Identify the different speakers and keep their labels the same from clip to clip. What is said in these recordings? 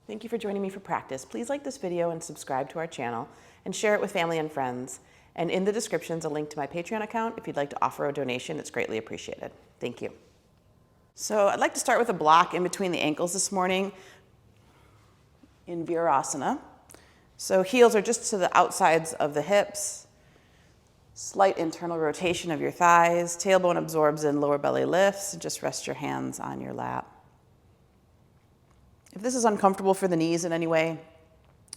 Speaker 1: Thank you for joining me for practice. Please like this video and subscribe to our channel and share it with family and friends. And in the description is a link to my Patreon account. If you'd like to offer a donation, it's greatly appreciated. Thank you. So I'd like to start with a block in between the ankles this morning in Virasana. So heels are just to the outsides of the hips. Slight internal rotation of your thighs. Tailbone absorbs in, lower belly lifts. Just rest your hands on your lap. If this is uncomfortable for the knees in any way,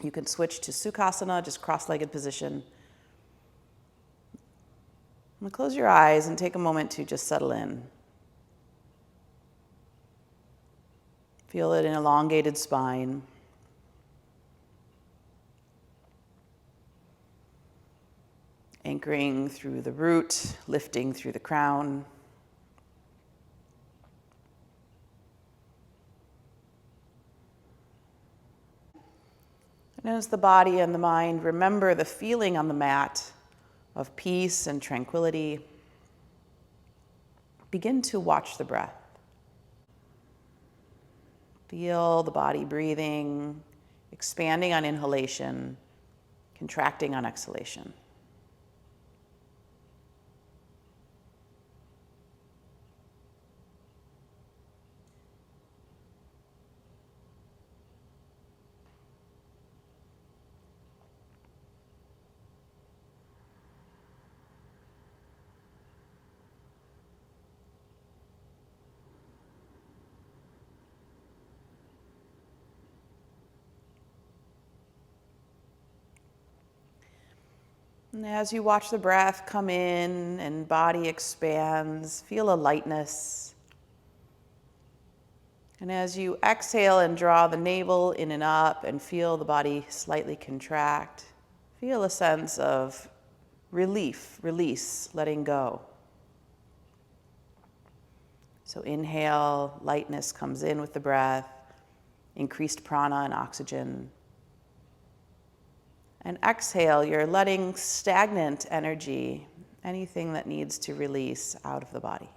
Speaker 1: you can switch to Sukhasana, just cross-legged position. And close your eyes and take a moment to just settle in. Feel it in elongated spine. Anchoring through the root, lifting through the crown. And as the body and the mind remember the feeling on the mat of peace and tranquility, begin to watch the breath. Feel the body breathing, expanding on inhalation, contracting on exhalation. And as you watch the breath come in and body expands, feel a lightness. And as you exhale and draw the navel in and up and feel the body slightly contract, feel a sense of relief, release, letting go. So inhale, lightness comes in with the breath, increased prana and oxygen. And exhale, you're letting stagnant energy, anything that needs to release, out of the body.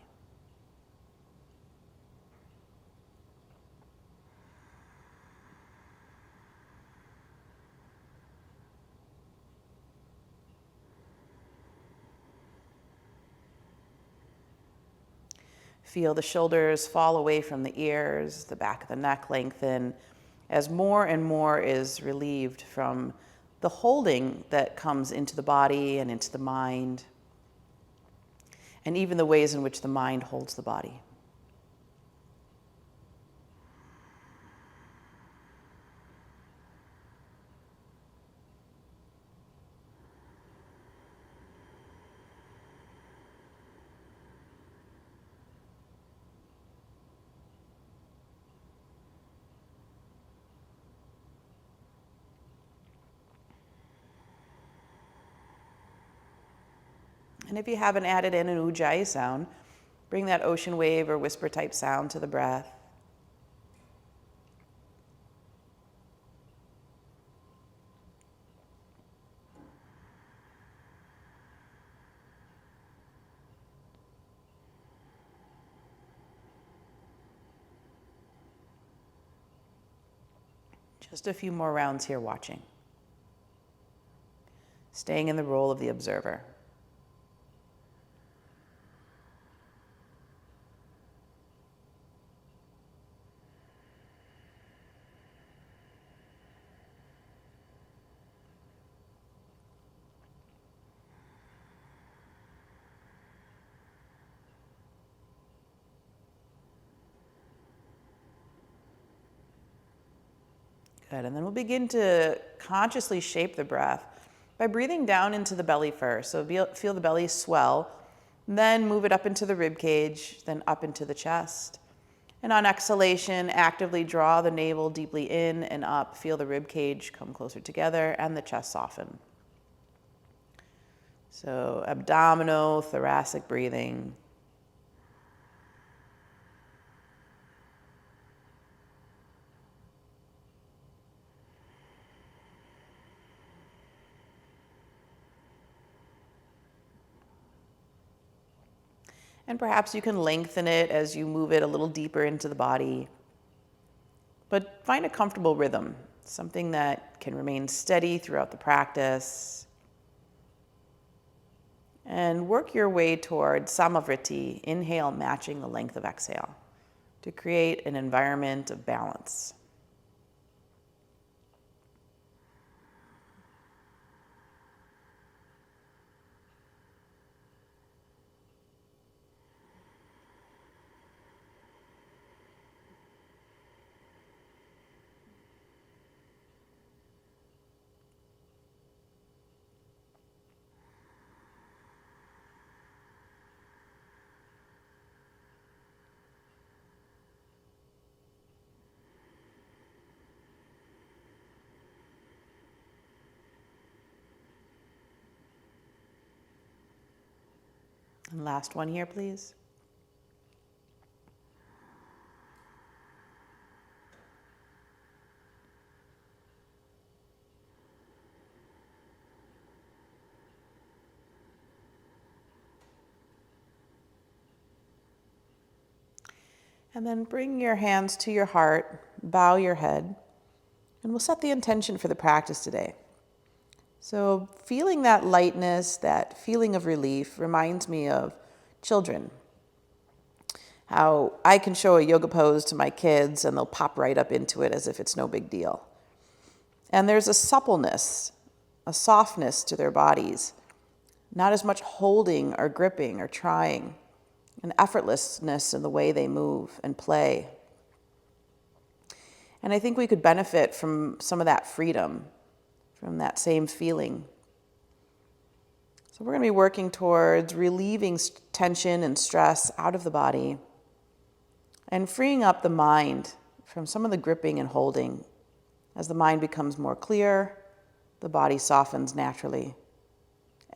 Speaker 1: Feel the shoulders fall away from the ears, the back of the neck lengthen, as more and more is relieved from the holding that comes into the body and into the mind, and even the ways in which the mind holds the body. And if you haven't added in an ujjayi sound, bring that ocean wave or whisper type sound to the breath. Just a few more rounds here watching. Staying in the role of the observer. Good, and then we'll begin to consciously shape the breath by breathing down into the belly first. So feel the belly swell, then move it up into the rib cage, then up into the chest. And on exhalation, actively draw the navel deeply in and up. Feel the rib cage come closer together and the chest soften. So abdominal, thoracic breathing. And perhaps you can lengthen it as you move it a little deeper into the body. but find a comfortable rhythm, something that can remain steady throughout the practice. And work your way toward samavriti, inhale matching the length of exhale, to create an environment of balance. And last one here, please. And then bring your hands to your heart, bow your head, and we'll set the intention for the practice today. So feeling that lightness, that feeling of relief reminds me of children. How I can show a yoga pose to my kids and they'll pop right up into it as if it's no big deal. And there's a suppleness, a softness to their bodies, not as much holding or gripping or trying, an effortlessness in the way they move and play. And I think we could benefit from some of that freedom, from that same feeling. So we're going to be working towards relieving tension and stress out of the body and freeing up the mind from some of the gripping and holding. As the mind becomes more clear, the body softens naturally.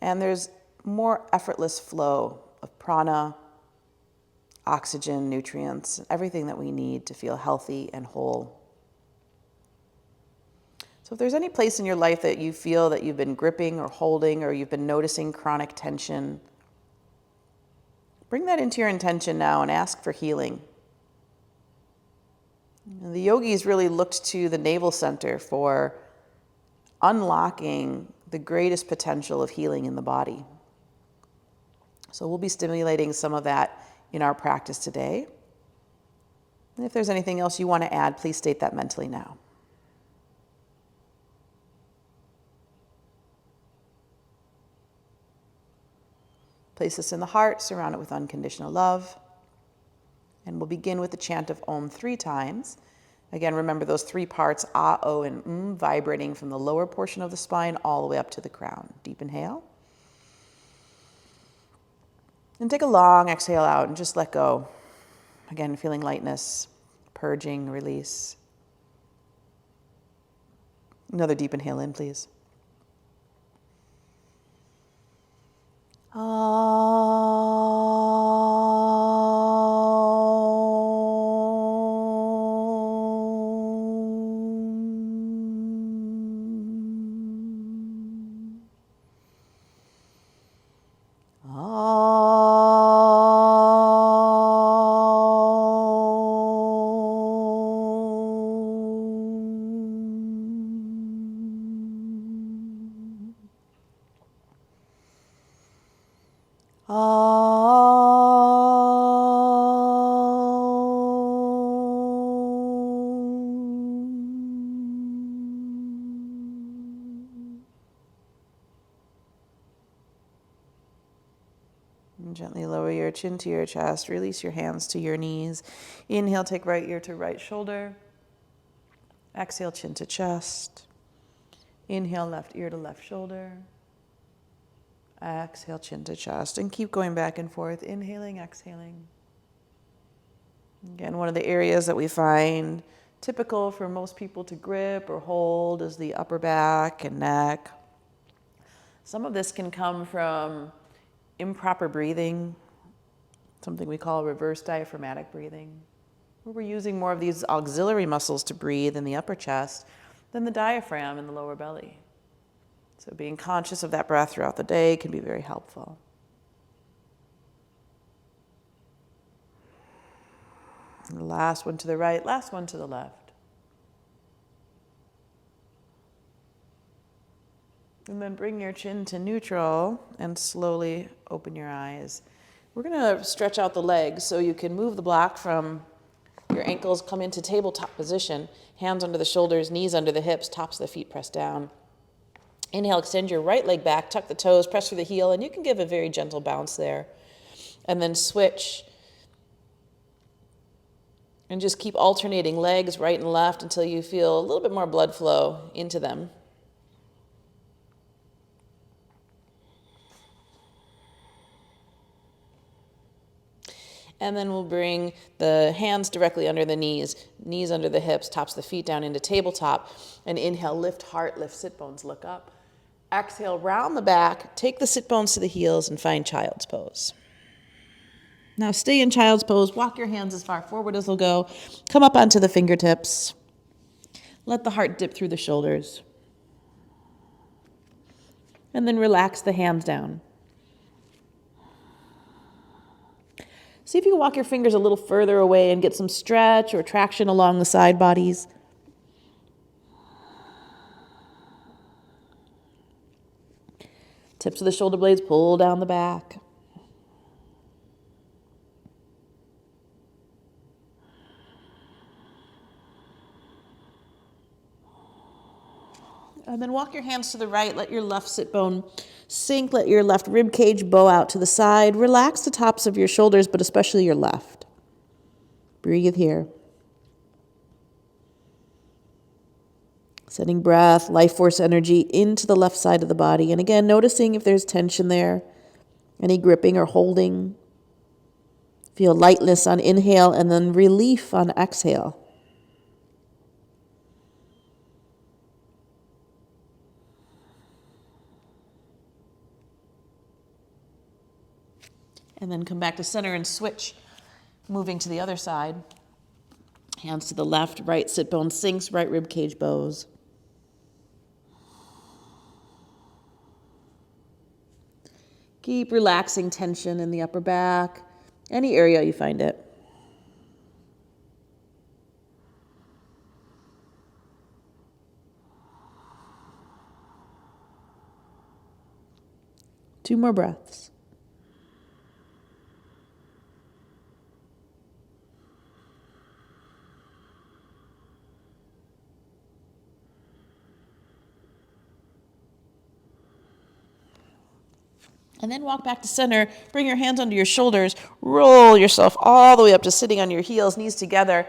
Speaker 1: And there's more effortless flow of prana, oxygen, nutrients, everything that we need to feel healthy and whole. So if there's any place in your life that you feel that you've been gripping or holding or you've been noticing chronic tension, bring that into your intention now and ask for healing. And the yogis really looked to the navel center for unlocking the greatest potential of healing in the body. So we'll be stimulating some of that in our practice today. And if there's anything else you want to add, please state that mentally now. Place this in the heart, surround it with unconditional love. And we'll begin with the chant of Om 3 times. Again, remember those 3 parts, A, O, and vibrating from the lower portion of the spine all the way up to the crown. Deep inhale. And take a long exhale out and just let go. Again, feeling lightness, purging, release. Another deep inhale in, please. And gently lower your chin to your chest. Release your hands to your knees. Inhale, take right ear to right shoulder. Exhale, chin to chest. Inhale, left ear to left shoulder. Exhale, chin to chest. And keep going back and forth. Inhaling, exhaling. Again, one of the areas that we find typical for most people to grip or hold is the upper back and neck. Some of this can come from improper breathing, something we call reverse diaphragmatic breathing, where we're using more of these auxiliary muscles to breathe in the upper chest than the diaphragm in the lower belly. So being conscious of that breath throughout the day can be very helpful. And last one to the right, last one to the left. And then bring your chin to neutral and slowly open your eyes. We're going to stretch out the legs so you can move the block from your ankles, come into tabletop position, hands under the shoulders, knees under the hips, tops of the feet pressed down. Inhale, extend your right leg back, tuck the toes, press through the heel, and you can give a very gentle bounce there. And then switch. And just keep alternating legs right and left until you feel a little bit more blood flow into them. And then we'll bring the hands directly under the knees, knees under the hips, tops of the feet down into tabletop. And inhale, lift heart, lift sit bones, look up. Exhale, round the back, take the sit bones to the heels and find child's pose. Now stay in child's pose, walk your hands as far forward as they'll go. Come up onto the fingertips. Let the heart dip through the shoulders. And then relax the hands down. See if you can walk your fingers a little further away and get some stretch or traction along the side bodies. Tips of the shoulder blades pull down the back. And then walk your hands to the right. Let your left sit bone sink. Let your left rib cage bow out to the side. Relax the tops of your shoulders, but especially your left. Breathe here. Sending breath, life force energy into the left side of the body. And again, noticing if there's tension there, any gripping or holding. Feel lightness on inhale and then relief on exhale. And then come back to center and switch, moving to the other side. Hands to the left, right sit bone sinks, right rib cage bows. Keep relaxing tension in the upper back, any area you find it. Two more breaths. And then walk back to center, bring your hands under your shoulders, roll yourself all the way up to sitting on your heels, knees together,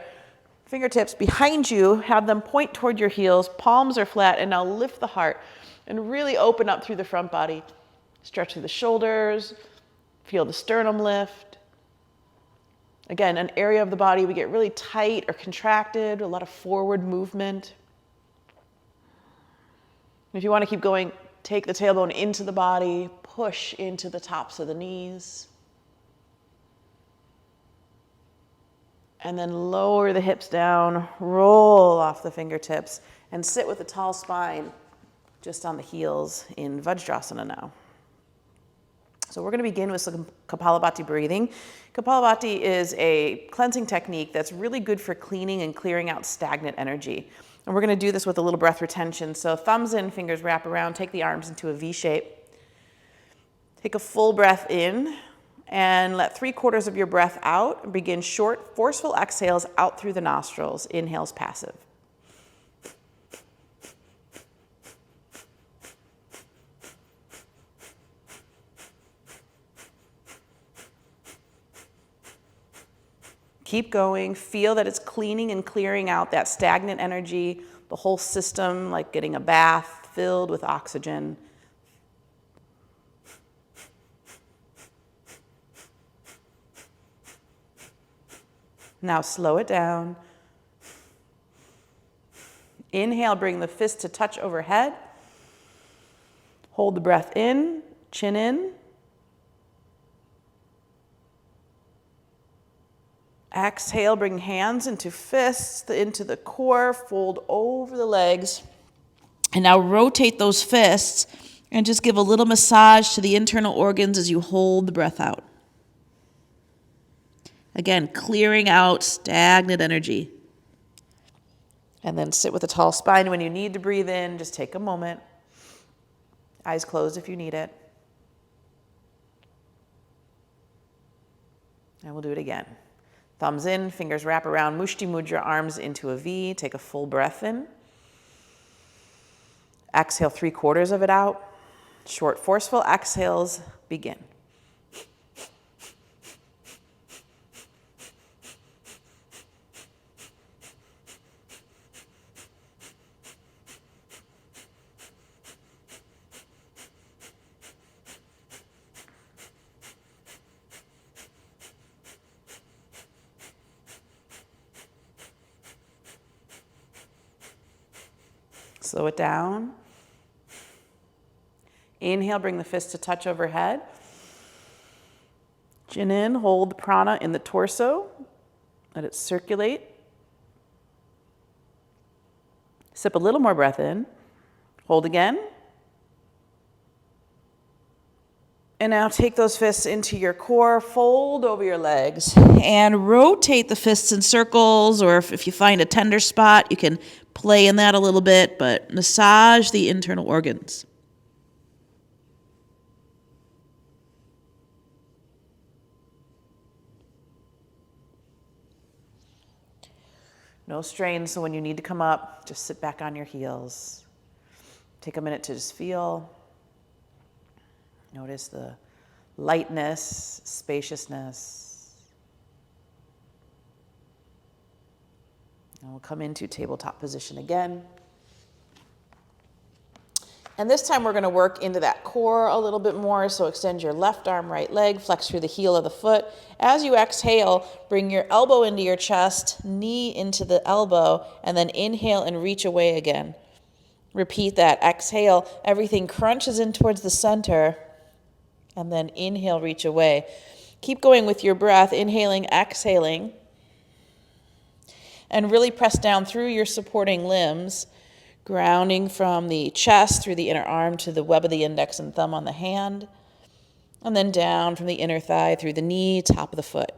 Speaker 1: fingertips behind you, have them point toward your heels, palms are flat, and now lift the heart and really open up through the front body. Stretch through the shoulders, feel the sternum lift. Again, an area of the body we get really tight or contracted, a lot of forward movement. If you want to keep going, take the tailbone into the body, push into the tops of the knees. And then lower the hips down, roll off the fingertips, and sit with a tall spine just on the heels in Vajrasana now. So we're going to begin with some Kapalabhati breathing. Kapalabhati is a cleansing technique that's really good for cleaning and clearing out stagnant energy. And we're going to do this with a little breath retention. So thumbs in, fingers wrap around, take the arms into a V shape. Take a full breath in and let 3/4 of your breath out and begin short, forceful exhales out through the nostrils. Inhales passive. Keep going. Feel that it's cleaning and clearing out that stagnant energy, the whole system, like getting a bath filled with oxygen. Now slow it down. Inhale, bring the fist to touch overhead. Hold the breath in, chin in. Exhale, bring hands into fists, into the core, fold over the legs. And now rotate those fists and just give a little massage to the internal organs as you hold the breath out. Again, clearing out stagnant energy. And then sit with a tall spine. When you need to breathe in, just take a moment. Eyes closed if you need it. And we'll do it again. Thumbs in, fingers wrap around, Mushti Mudra, arms into a V. Take a full breath in. Exhale 3/4 of it out. Short, forceful exhales begin. Slow it down. Inhale, bring the fist to touch overhead. Chin in, hold prana in the torso. Let it circulate. Sip a little more breath in. Hold again. And now take those fists into your core, fold over your legs, and rotate the fists in circles, or if you find a tender spot, you can play in that a little bit, but massage the internal organs. No strain, so when you need to come up, just sit back on your heels. Take a minute to just feel. Notice the lightness, spaciousness. And we'll come into tabletop position again. And this time we're going to work into that core a little bit more. So extend your left arm, right leg, flex through the heel of the foot. As you exhale, bring your elbow into your chest, knee into the elbow, and then inhale and reach away again. Repeat that. Exhale, everything crunches in towards the center, and then inhale, reach away. Keep going with your breath, inhaling, exhaling, and really press down through your supporting limbs, grounding from the chest through the inner arm to the web of the index and thumb on the hand, and then down from the inner thigh through the knee, top of the foot.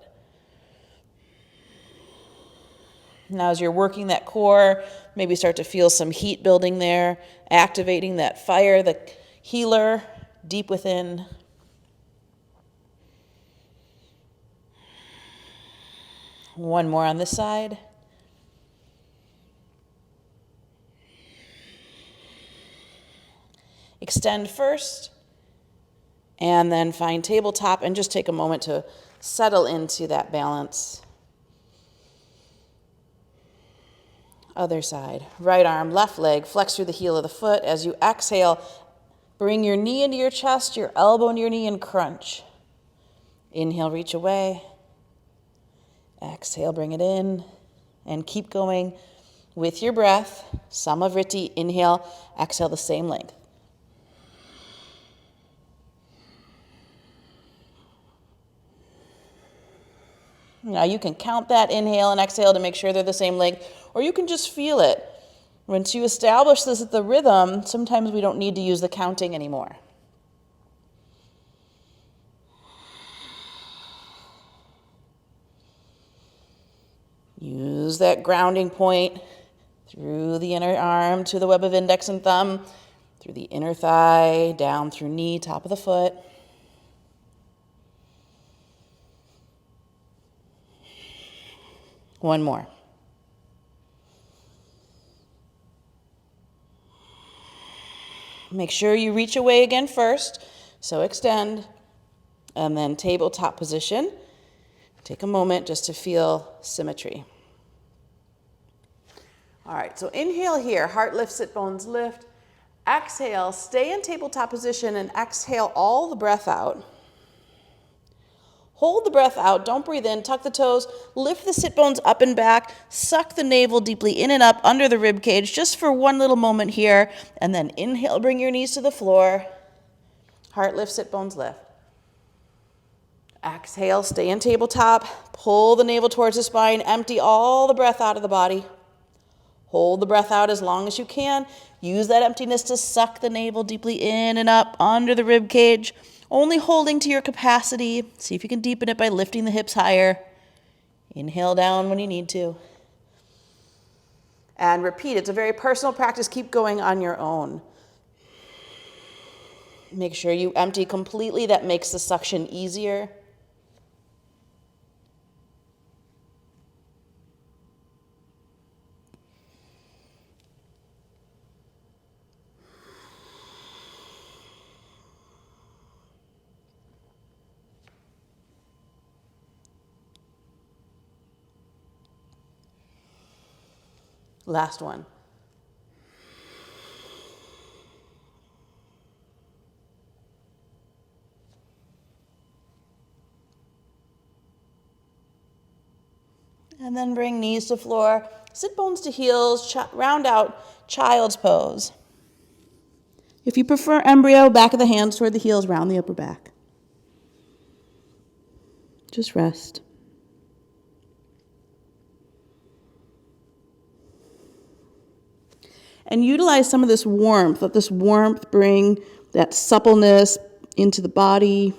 Speaker 1: Now as you're working that core, maybe start to feel some heat building there, activating that fire, the healer deep within. One more on this side. Extend first, and then find tabletop, and just take a moment to settle into that balance. Other side. Right arm, left leg, flex through the heel of the foot. As you exhale, bring your knee into your chest, your elbow into your knee, and crunch. Inhale, reach away. Exhale, bring it in, and keep going with your breath. Samavriti, inhale, exhale the same length. Now you can count that inhale and exhale to make sure they're the same length, or you can just feel it. Once you establish this at the rhythm, sometimes we don't need to use the counting anymore. Use that grounding point through the inner arm to the web of index and thumb, through the inner thigh, down through knee, top of the foot. One more. Make sure you reach away again first. So extend, and then tabletop position. Take a moment just to feel symmetry. All right, so inhale here, heart lift, sit bones lift. Exhale, stay in tabletop position and exhale all the breath out. Hold the breath out, don't breathe in, tuck the toes, lift the sit bones up and back, suck the navel deeply in and up under the rib cage just for one little moment here, and then inhale, bring your knees to the floor. Heart lift, sit bones lift. Exhale, stay in tabletop, pull the navel towards the spine, empty all the breath out of the body. Hold the breath out as long as you can. Use that emptiness to suck the navel deeply in and up under the rib cage, only holding to your capacity. See if you can deepen it by lifting the hips higher. Inhale down when you need to. And repeat. It's a very personal practice. Keep going on your own. Make sure you empty completely. That makes the suction easier. Last one. And then bring knees to floor, sit bones to heels, round out child's pose. If you prefer embryo, back of the hands toward the heels, round the upper back. Just rest. And utilize some of this warmth. Let this warmth bring that suppleness into the body.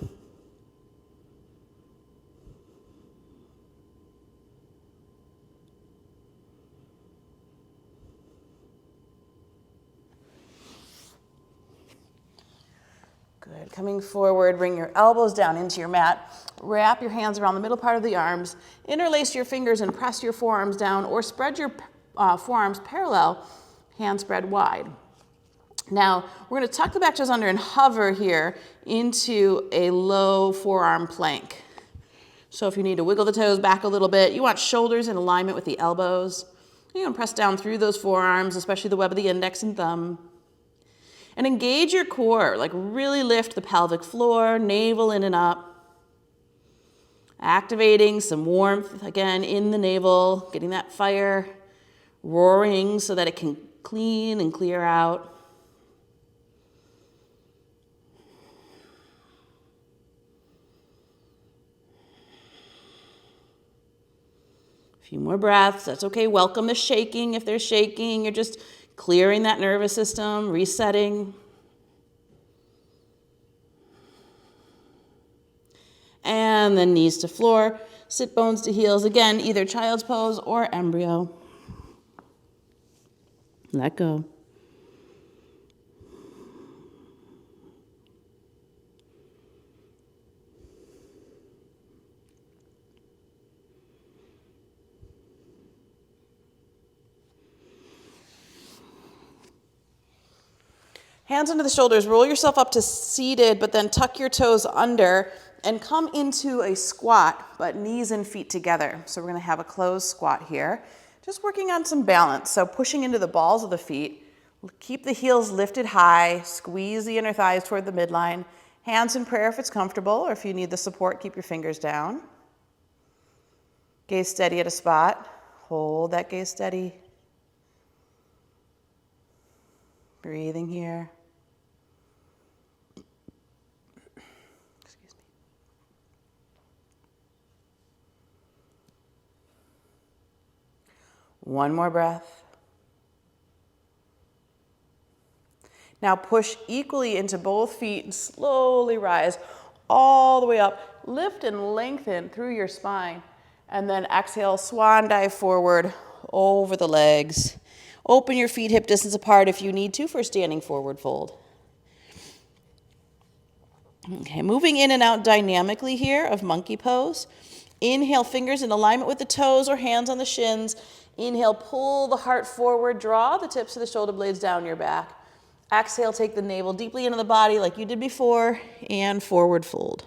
Speaker 1: Good. Coming forward, bring your elbows down into your mat. Wrap your hands around the middle part of the arms. Interlace your fingers and press your forearms down, or spread your forearms parallel, hands spread wide. Now, we're going to tuck the back toes under and hover here into a low forearm plank. So if you need to wiggle the toes back a little bit, you want shoulders in alignment with the elbows. You want to press down through those forearms, especially the web of the index and thumb. And engage your core, like really lift the pelvic floor, navel in and up. Activating some warmth, again, in the navel, getting that fire roaring so that it can clean and clear out. A few more breaths, that's okay. Welcome the shaking. If there's shaking, you're just clearing that nervous system, resetting. And then knees to floor, sit bones to heels. Again, either child's pose or embryo. Let go. Hands under the shoulders, roll yourself up to seated, but then tuck your toes under and come into a squat, but knees and feet together. So we're going to have a closed squat here. Just working on some balance. So pushing into the balls of the feet. Keep the heels lifted high. Squeeze the inner thighs toward the midline. Hands in prayer if it's comfortable, or if you need the support, keep your fingers down. Gaze steady at a spot. Hold that gaze steady. Breathing here. Excuse me. One more breath. Now push equally into both feet and slowly rise all the way up. Lift and lengthen through your spine. And then exhale, swan dive forward over the legs. Open your feet hip distance apart if you need to for standing forward fold. Okay, moving in and out dynamically here of monkey pose. Inhale, fingers in alignment with the toes or hands on the shins. Inhale, pull the heart forward, draw the tips of the shoulder blades down your back. Exhale, take the navel deeply into the body like you did before, and forward fold.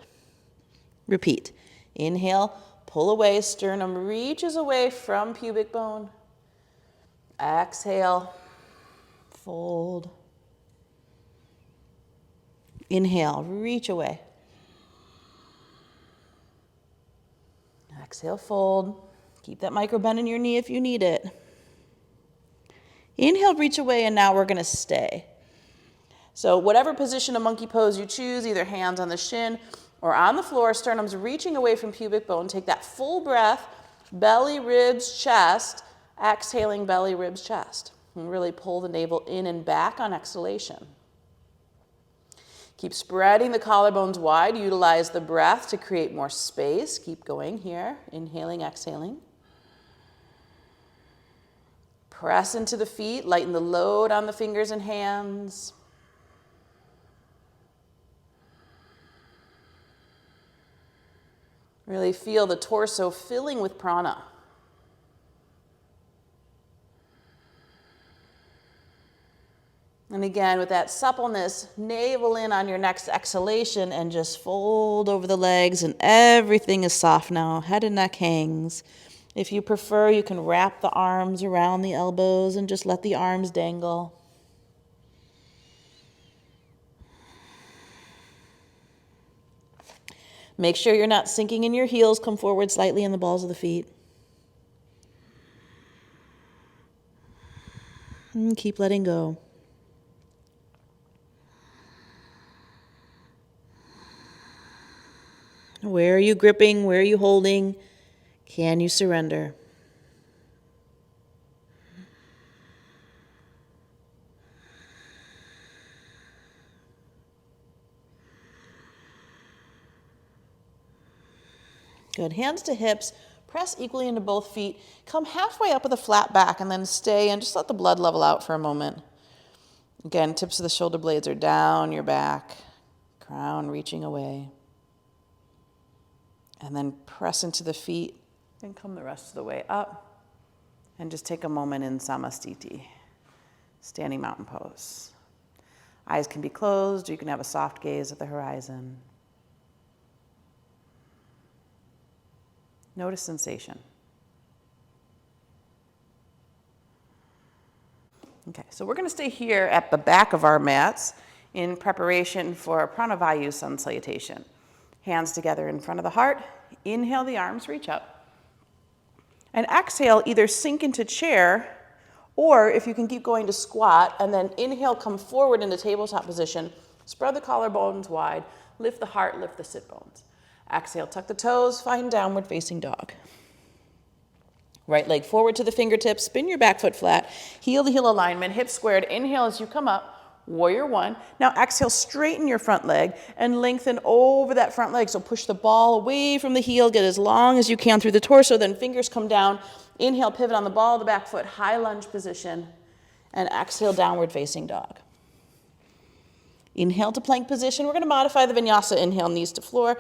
Speaker 1: Repeat. Inhale, pull away, sternum reaches away from pubic bone. Exhale, fold. Inhale, reach away. Exhale, fold. Keep that micro bend in your knee if you need it. Inhale, reach away, and now we're going to stay. So whatever position of monkey pose you choose, either hands on the shin or on the floor, sternum's reaching away from pubic bone. Take that full breath, belly, ribs, chest. Exhaling, belly, ribs, chest. And really pull the navel in and back on exhalation. Keep spreading the collarbones wide. Utilize the breath to create more space. Keep going here. Inhaling, exhaling. Press into the feet. Lighten the load on the fingers and hands. Really feel the torso filling with prana. And again, with that suppleness, navel in on your next exhalation and just fold over the legs, and everything is soft now. Head and neck hangs. If you prefer, you can wrap the arms around the elbows and just let the arms dangle. Make sure you're not sinking in your heels. Come forward slightly in the balls of the feet. And keep letting go. Where are you gripping? Where are you holding? Can you surrender? Good. Hands to hips. Press equally into both feet. Come halfway up with a flat back and then stay and just let the blood level out for a moment. Again, tips of the shoulder blades are down your back. Crown reaching away. And then press into the feet and come the rest of the way up. And just take a moment in Samastiti, standing mountain pose. Eyes can be closed, or you can have a soft gaze at the horizon. Notice sensation. Okay, so we're going to stay here at the back of our mats in preparation for Pranavayu Sun Salutation. Hands together in front of the heart. Inhale, the arms reach up. And exhale, either sink into chair, or if you can keep going to squat, and then inhale, come forward into tabletop position. Spread the collarbones wide. Lift the heart, lift the sit bones. Exhale, tuck the toes, find downward facing dog. Right leg forward to the fingertips, spin your back foot flat, heel to heel alignment, hips squared. Inhale as you come up. Warrior one. Now exhale, straighten your front leg and lengthen over that front leg. So push the ball away from the heel, get as long as you can through the torso, then fingers come down. Inhale, pivot on the ball of the back foot, high lunge position, and exhale, downward facing dog. Inhale to plank position. We're going to modify the vinyasa. Inhale, knees to floor.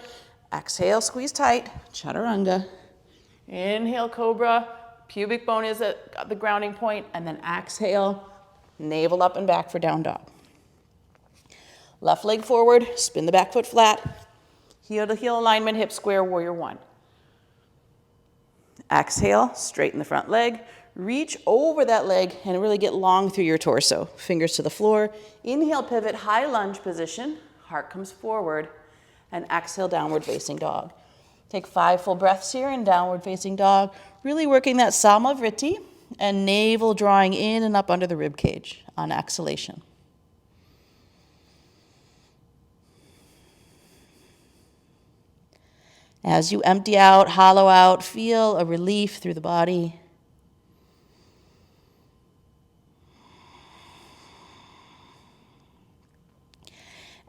Speaker 1: Exhale, squeeze tight, chaturanga. Inhale, cobra. Pubic bone is at the grounding point, and then exhale, navel up and back for down dog. Left leg forward, spin the back foot flat, heel to heel alignment, hip square, warrior one. Exhale, straighten the front leg, reach over that leg and really get long through your torso. Fingers to the floor. Inhale, pivot, high lunge position, heart comes forward, and exhale, downward facing dog. Take 5 full breaths here in downward facing dog, really working that Samavriti and navel drawing in and up under the rib cage on exhalation. As you empty out, hollow out, feel a relief through the body.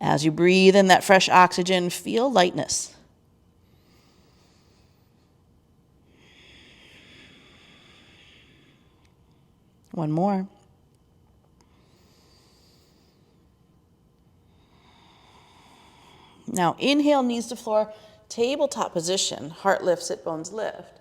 Speaker 1: As you breathe in that fresh oxygen, feel lightness. One more. Now inhale, knees to floor, tabletop position, heart lift, sit bones lift.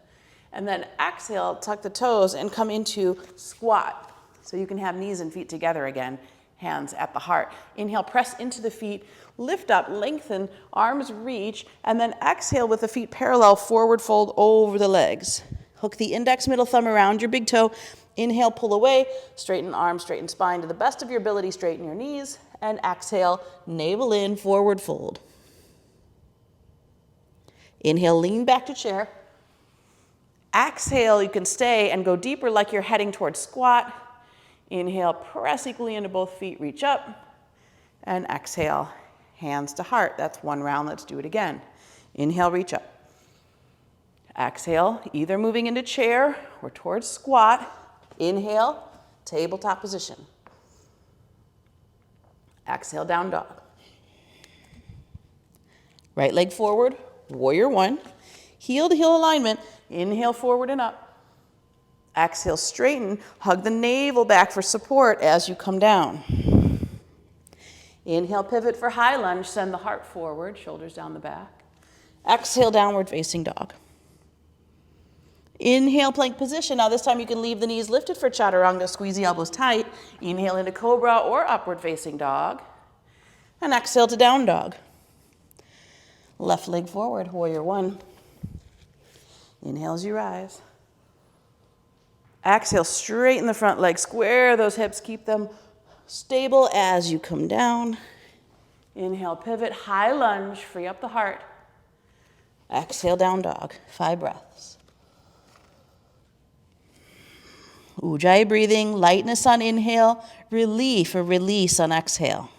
Speaker 1: And then exhale, tuck the toes and come into squat. So you can have knees and feet together again, hands at the heart. Inhale, press into the feet, lift up, lengthen, arms reach, and then exhale with the feet parallel, forward fold over the legs. Hook the index, middle thumb around your big toe. Inhale, pull away, straighten arms, straighten spine. To the best of your ability, straighten your knees. And exhale, navel in, forward fold. Inhale, lean back to chair. Exhale, you can stay and go deeper like you're heading towards squat. Inhale, press equally into both feet, reach up. And exhale, hands to heart. That's one round. Let's do it again. Inhale, reach up. Exhale, either moving into chair or towards squat. Inhale, tabletop position. Exhale, down dog. Right leg forward, warrior one. Heel to heel alignment. Inhale, forward and up. Exhale, straighten. Hug the navel back for support as you come down. Inhale, pivot for high lunge. Send the heart forward, shoulders down the back. Exhale, downward facing dog. Inhale, plank position. Now this time you can leave the knees lifted for chaturanga. Squeeze the elbows tight. Inhale into cobra or upward facing dog. And exhale to down dog. Left leg forward, warrior one. Inhale as you rise. Exhale, straighten the front leg. Square those hips. Keep them stable as you come down. Inhale, pivot, high lunge. Free up the heart. Exhale, down dog. 5 breaths. Ujjayi breathing, lightness on inhale, relief or release on exhale.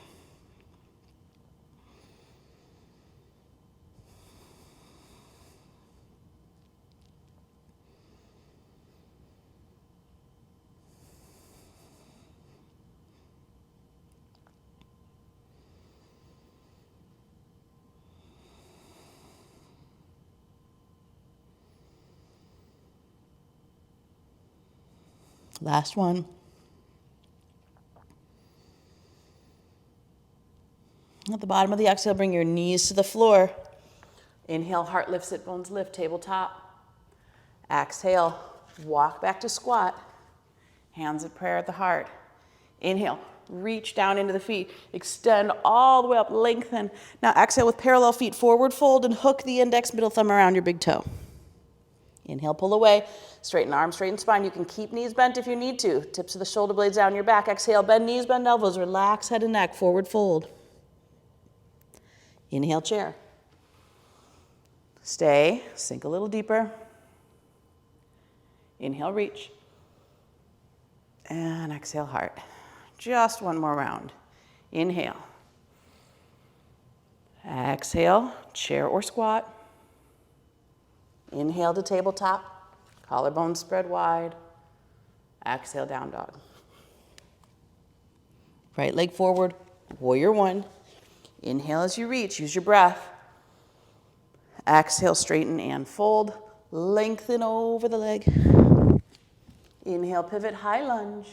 Speaker 1: Last one. At the bottom of the exhale, bring your knees to the floor. Inhale, heart lift, sit bones lift, tabletop. Exhale, walk back to squat. Hands of prayer at the heart. Inhale, reach down into the feet. Extend all the way up, lengthen. Now exhale with parallel feet, forward fold and hook the index, middle thumb around your big toe. Inhale, pull away, straighten arms, straighten spine. You can keep knees bent if you need to. Tips of the shoulder blades down your back. Exhale, bend knees, bend elbows, relax head and neck, forward fold. Inhale, chair. Stay, sink a little deeper. Inhale, reach. And exhale, heart. Just one more round. Inhale. Exhale, chair or squat. Inhale to tabletop, collarbones spread wide. Exhale, down dog. Right leg forward, warrior one. Inhale as you reach, use your breath. Exhale, straighten and fold. Lengthen over the leg. Inhale, pivot, high lunge.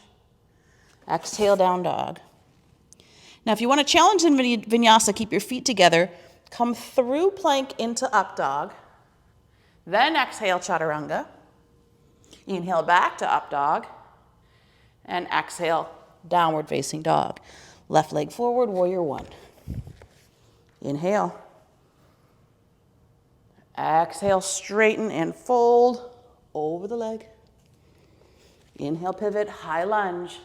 Speaker 1: Exhale, down dog. Now if you want to challenge in Vinyasa, keep your feet together. Come through plank into up dog. Then exhale, chaturanga. Inhale back to up dog. And exhale, downward facing dog. Left leg forward, warrior one. Inhale. Exhale, straighten and fold over the leg. Inhale, pivot, high lunge.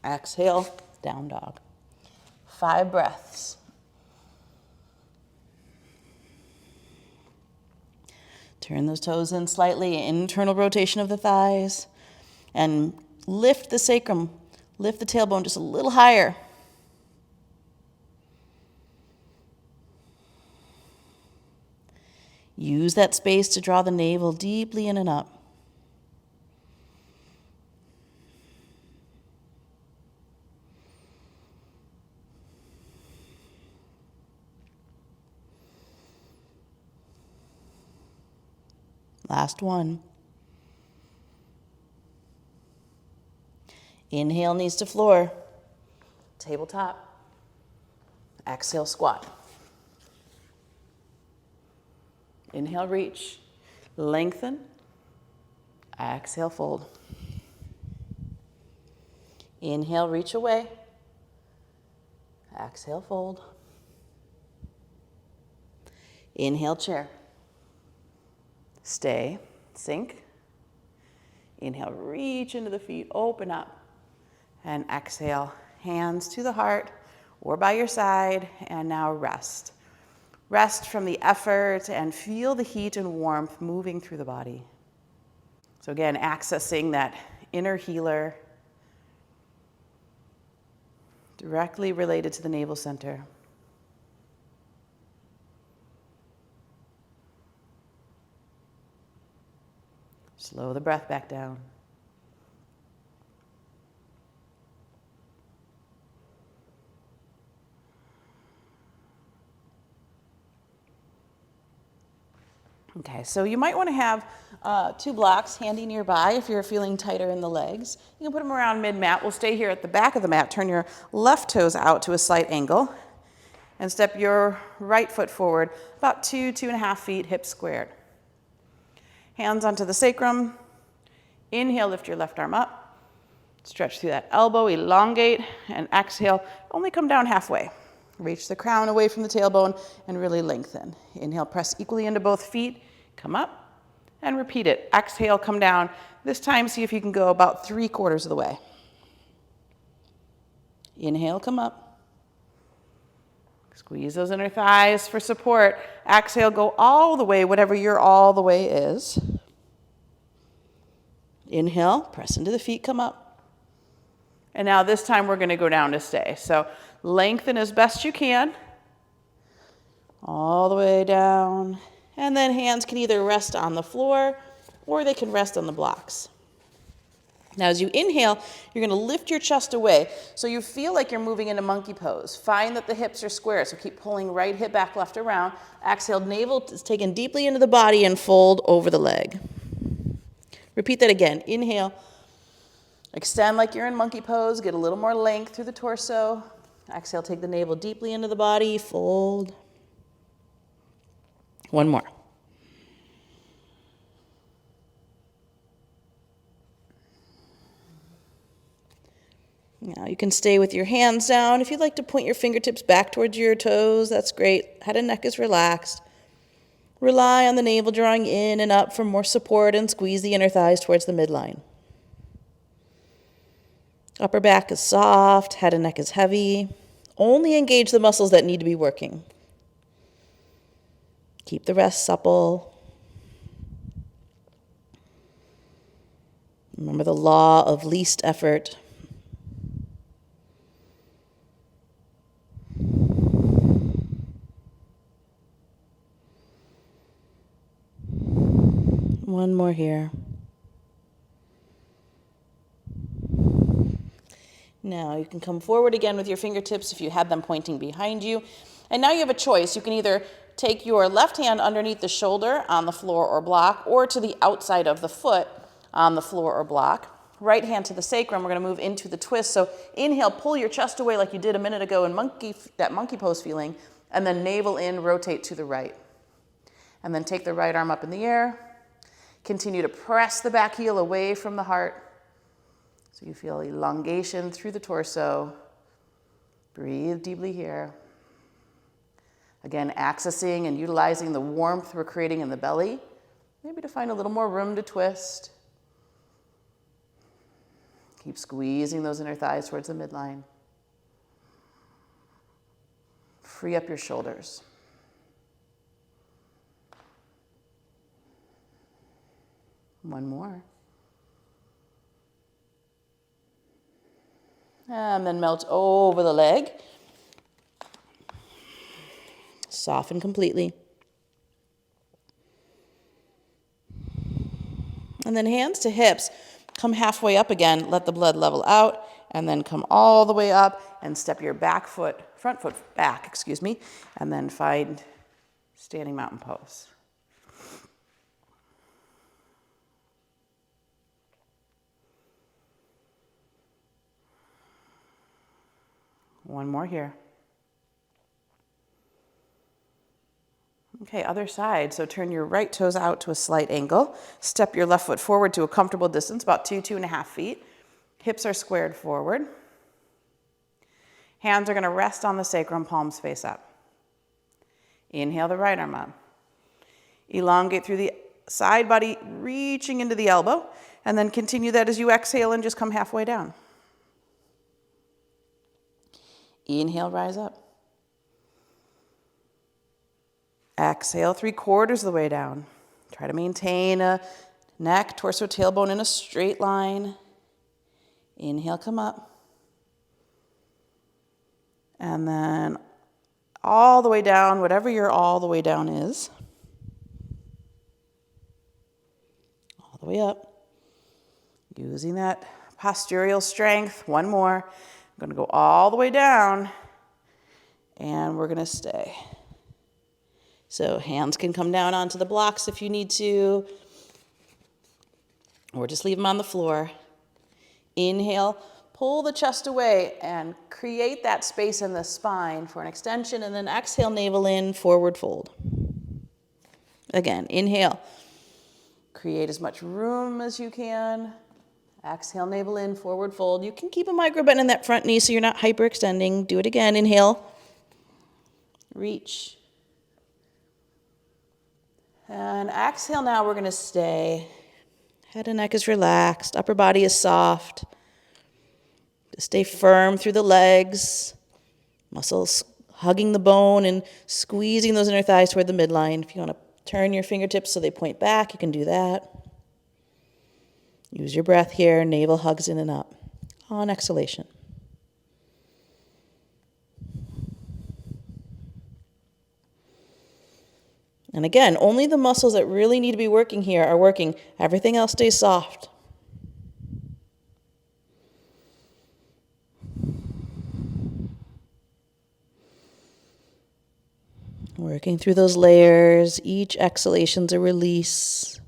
Speaker 1: Exhale, down dog. 5 breaths. Turn those toes in slightly, internal rotation of the thighs, and lift the sacrum, lift the tailbone just a little higher. Use that space to draw the navel deeply in and up. Last one. Inhale, knees to floor. Tabletop. Exhale, squat. Inhale, reach. Lengthen. Exhale, fold. Inhale, reach away. Exhale, fold. Inhale, chair. Stay, sink. Inhale, reach into the feet, open up. And exhale, hands to the heart or by your side. And now rest. Rest from the effort and feel the heat and warmth moving through the body. So again, accessing that inner healer directly related to the navel center. Slow the breath back down. Okay, so you might want to have 2 blocks handy nearby if you're feeling tighter in the legs. You can put them around mid-mat. We'll stay here at the back of the mat. Turn your left toes out to a slight angle. and step your right foot forward, about 2.5 feet, hips squared. Hands onto the sacrum. Inhale, lift your left arm up. Stretch through that elbow, elongate, and exhale, only come down halfway. Reach the crown away from the tailbone and really lengthen. Inhale, press equally into both feet, come up, and repeat it. Exhale, come down. This time, see if you can go about 3/4 of the way. Inhale, come up. Squeeze those inner thighs for support. Exhale, go all the way, whatever your all the way is. Inhale, press into the feet, come up. And now this time we're going to go down to stay. So lengthen as best you can. All the way down. And then hands can either rest on the floor or they can rest on the blocks. Now as you inhale, you're going to lift your chest away. So you feel like you're moving into monkey pose. Find that the hips are square. So keep pulling right hip back, left around. Exhale, navel is taken deeply into the body and fold over the leg. Repeat that again. Inhale. Extend like you're in monkey pose. Get a little more length through the torso. Exhale, take the navel deeply into the body. Fold. One more. Now you can stay with your hands down. If you'd like to point your fingertips back towards your toes, that's great. Head and neck is relaxed. Rely on the navel drawing in and up for more support and squeeze the inner thighs towards the midline. Upper back is soft, head and neck is heavy. Only engage the muscles that need to be working. Keep the rest supple. Remember the law of least effort. One more here. Now you can come forward again with your fingertips if you had them pointing behind you. And now you have a choice. You can either take your left hand underneath the shoulder on the floor or block, or to the outside of the foot on the floor or block. Right hand to the sacrum. We're going to move into the twist. So inhale, pull your chest away like you did a minute ago in that monkey pose feeling, and then navel in, rotate to the right. And then take the right arm up in the air. Continue to press the back heel away from the heart. So you feel elongation through the torso. Breathe deeply here. Again, accessing and utilizing the warmth we're creating in the belly. Maybe to find a little more room to twist. Keep squeezing those inner thighs towards the midline. Free up your shoulders. One more. And then melt over the leg. Soften completely. And then hands to hips. Come halfway up again. Let the blood level out. And then come all the way up and step your front foot back, and then find standing mountain pose. One more here. Okay, other side. So turn your right toes out to a slight angle. Step your left foot forward to a comfortable distance, about 2.5 feet. Hips are squared forward. Hands are going to rest on the sacrum, palms face up. Inhale the right arm up. Elongate through the side body, reaching into the elbow, and then continue that as you exhale and just come halfway down. Inhale, rise up. Exhale, 3/4 of the way down. Try to maintain a neck, torso, tailbone in a straight line. Inhale, come up. And then all the way down, whatever your all the way down is. All the way up. Using that postural strength. One more. I'm going to go all the way down, and we're going to stay. So hands can come down onto the blocks if you need to, or just leave them on the floor. Inhale, pull the chest away and create that space in the spine for an extension, and then exhale, navel in, forward fold. Again, inhale. Create as much room as you can. Exhale, navel in, forward fold. You can keep a micro bend in that front knee so you're not hyperextending. Do it again. Inhale. Reach. And exhale now, we're going to stay. Head and neck is relaxed. Upper body is soft. Stay firm through the legs. Muscles hugging the bone and squeezing those inner thighs toward the midline. If you want to turn your fingertips so they point back, you can do that. Use your breath here. Navel hugs in and up. On exhalation. And again, only the muscles that really need to be working here are working. Everything else stays soft. Working through those layers. Each exhalation's a release.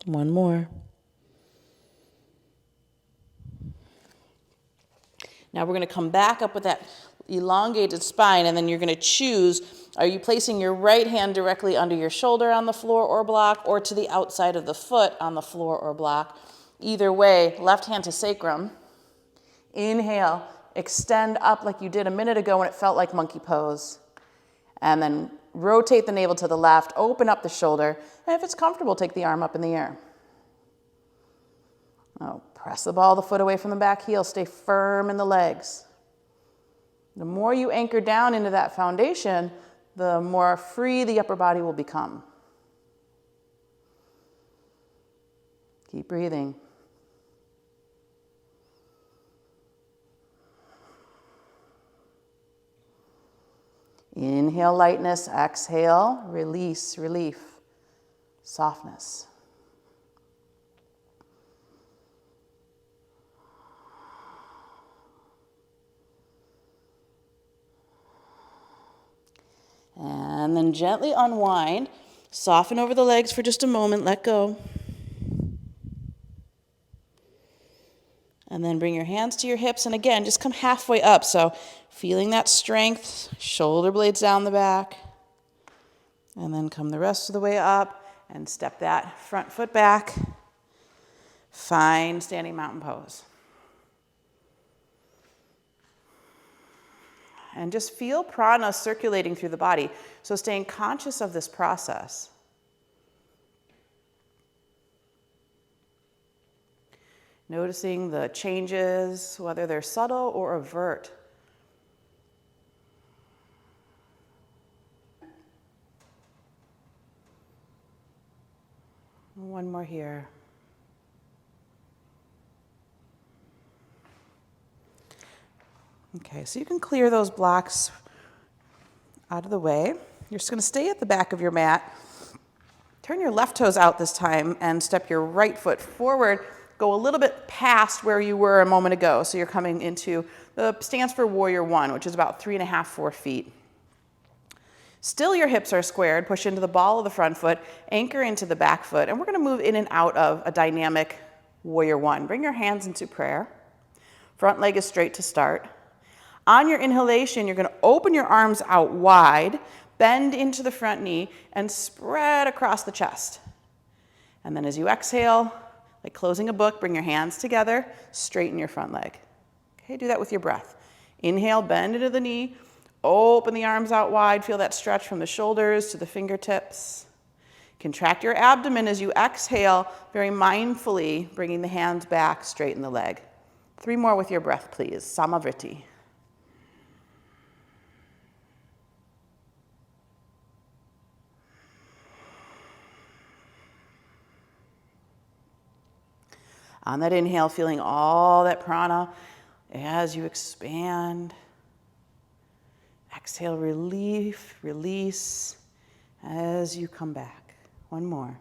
Speaker 1: One more. Now we're going to come back up with that elongated spine, and then you're going to choose, are you placing your right hand directly under your shoulder on the floor or block, or to the outside of the foot on the floor or block? Either way, left hand to sacrum. Inhale, extend up like you did a minute ago when it felt like monkey pose. And then rotate the navel to the left, open up the shoulder, and if it's comfortable, take the arm up in the air. Now, press the ball of the foot away from the back heel, stay firm in the legs. The more you anchor down into that foundation, the more free the upper body will become. Keep breathing. Inhale, lightness. Exhale, release, relief, softness. And then gently unwind. Soften over the legs for just a moment. Let go. And then bring your hands to your hips. And again, just come halfway up. So feeling that strength, shoulder blades down the back. And then come the rest of the way up and step that front foot back. Find standing mountain pose. And just feel prana circulating through the body. So staying conscious of this process. Noticing the changes, whether they're subtle or overt. One more here. Okay, so you can clear those blocks out of the way. You're just going to stay at the back of your mat. Turn your left toes out this time and step your right foot forward. Go a little bit past where you were a moment ago. So you're coming into the stance for warrior one, which is about 3.5, 4 feet. Still your hips are squared. Push into the ball of the front foot. Anchor into the back foot. And we're going to move in and out of a dynamic warrior one. Bring your hands into prayer. Front leg is straight to start. On your inhalation, you're going to open your arms out wide, bend into the front knee, and spread across the chest. And then as you exhale, like closing a book, bring your hands together, straighten your front leg. Okay, do that with your breath. Inhale, bend into the knee, open the arms out wide, feel that stretch from the shoulders to the fingertips. Contract your abdomen as you exhale, very mindfully bringing the hands back, straighten the leg. 3 more with your breath, please. Samavriti. On that inhale, feeling all that prana as you expand. Exhale, relief, release as you come back. One more.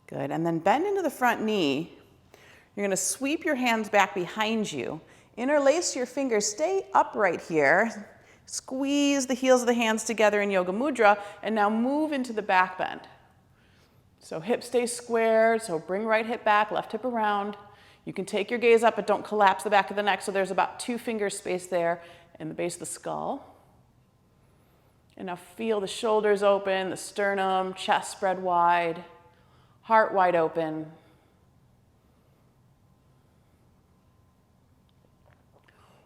Speaker 1: Good, and then bend into the front knee. You're gonna sweep your hands back behind you. Interlace your fingers, stay upright here. Squeeze the heels of the hands together in Yoga Mudra, and now move into the back bend. So hip stays squared, so bring right hip back, left hip around. You can take your gaze up, but don't collapse the back of the neck, so there's about 2 fingers space there in the base of the skull. And now feel the shoulders open, the sternum, chest spread wide, heart wide open.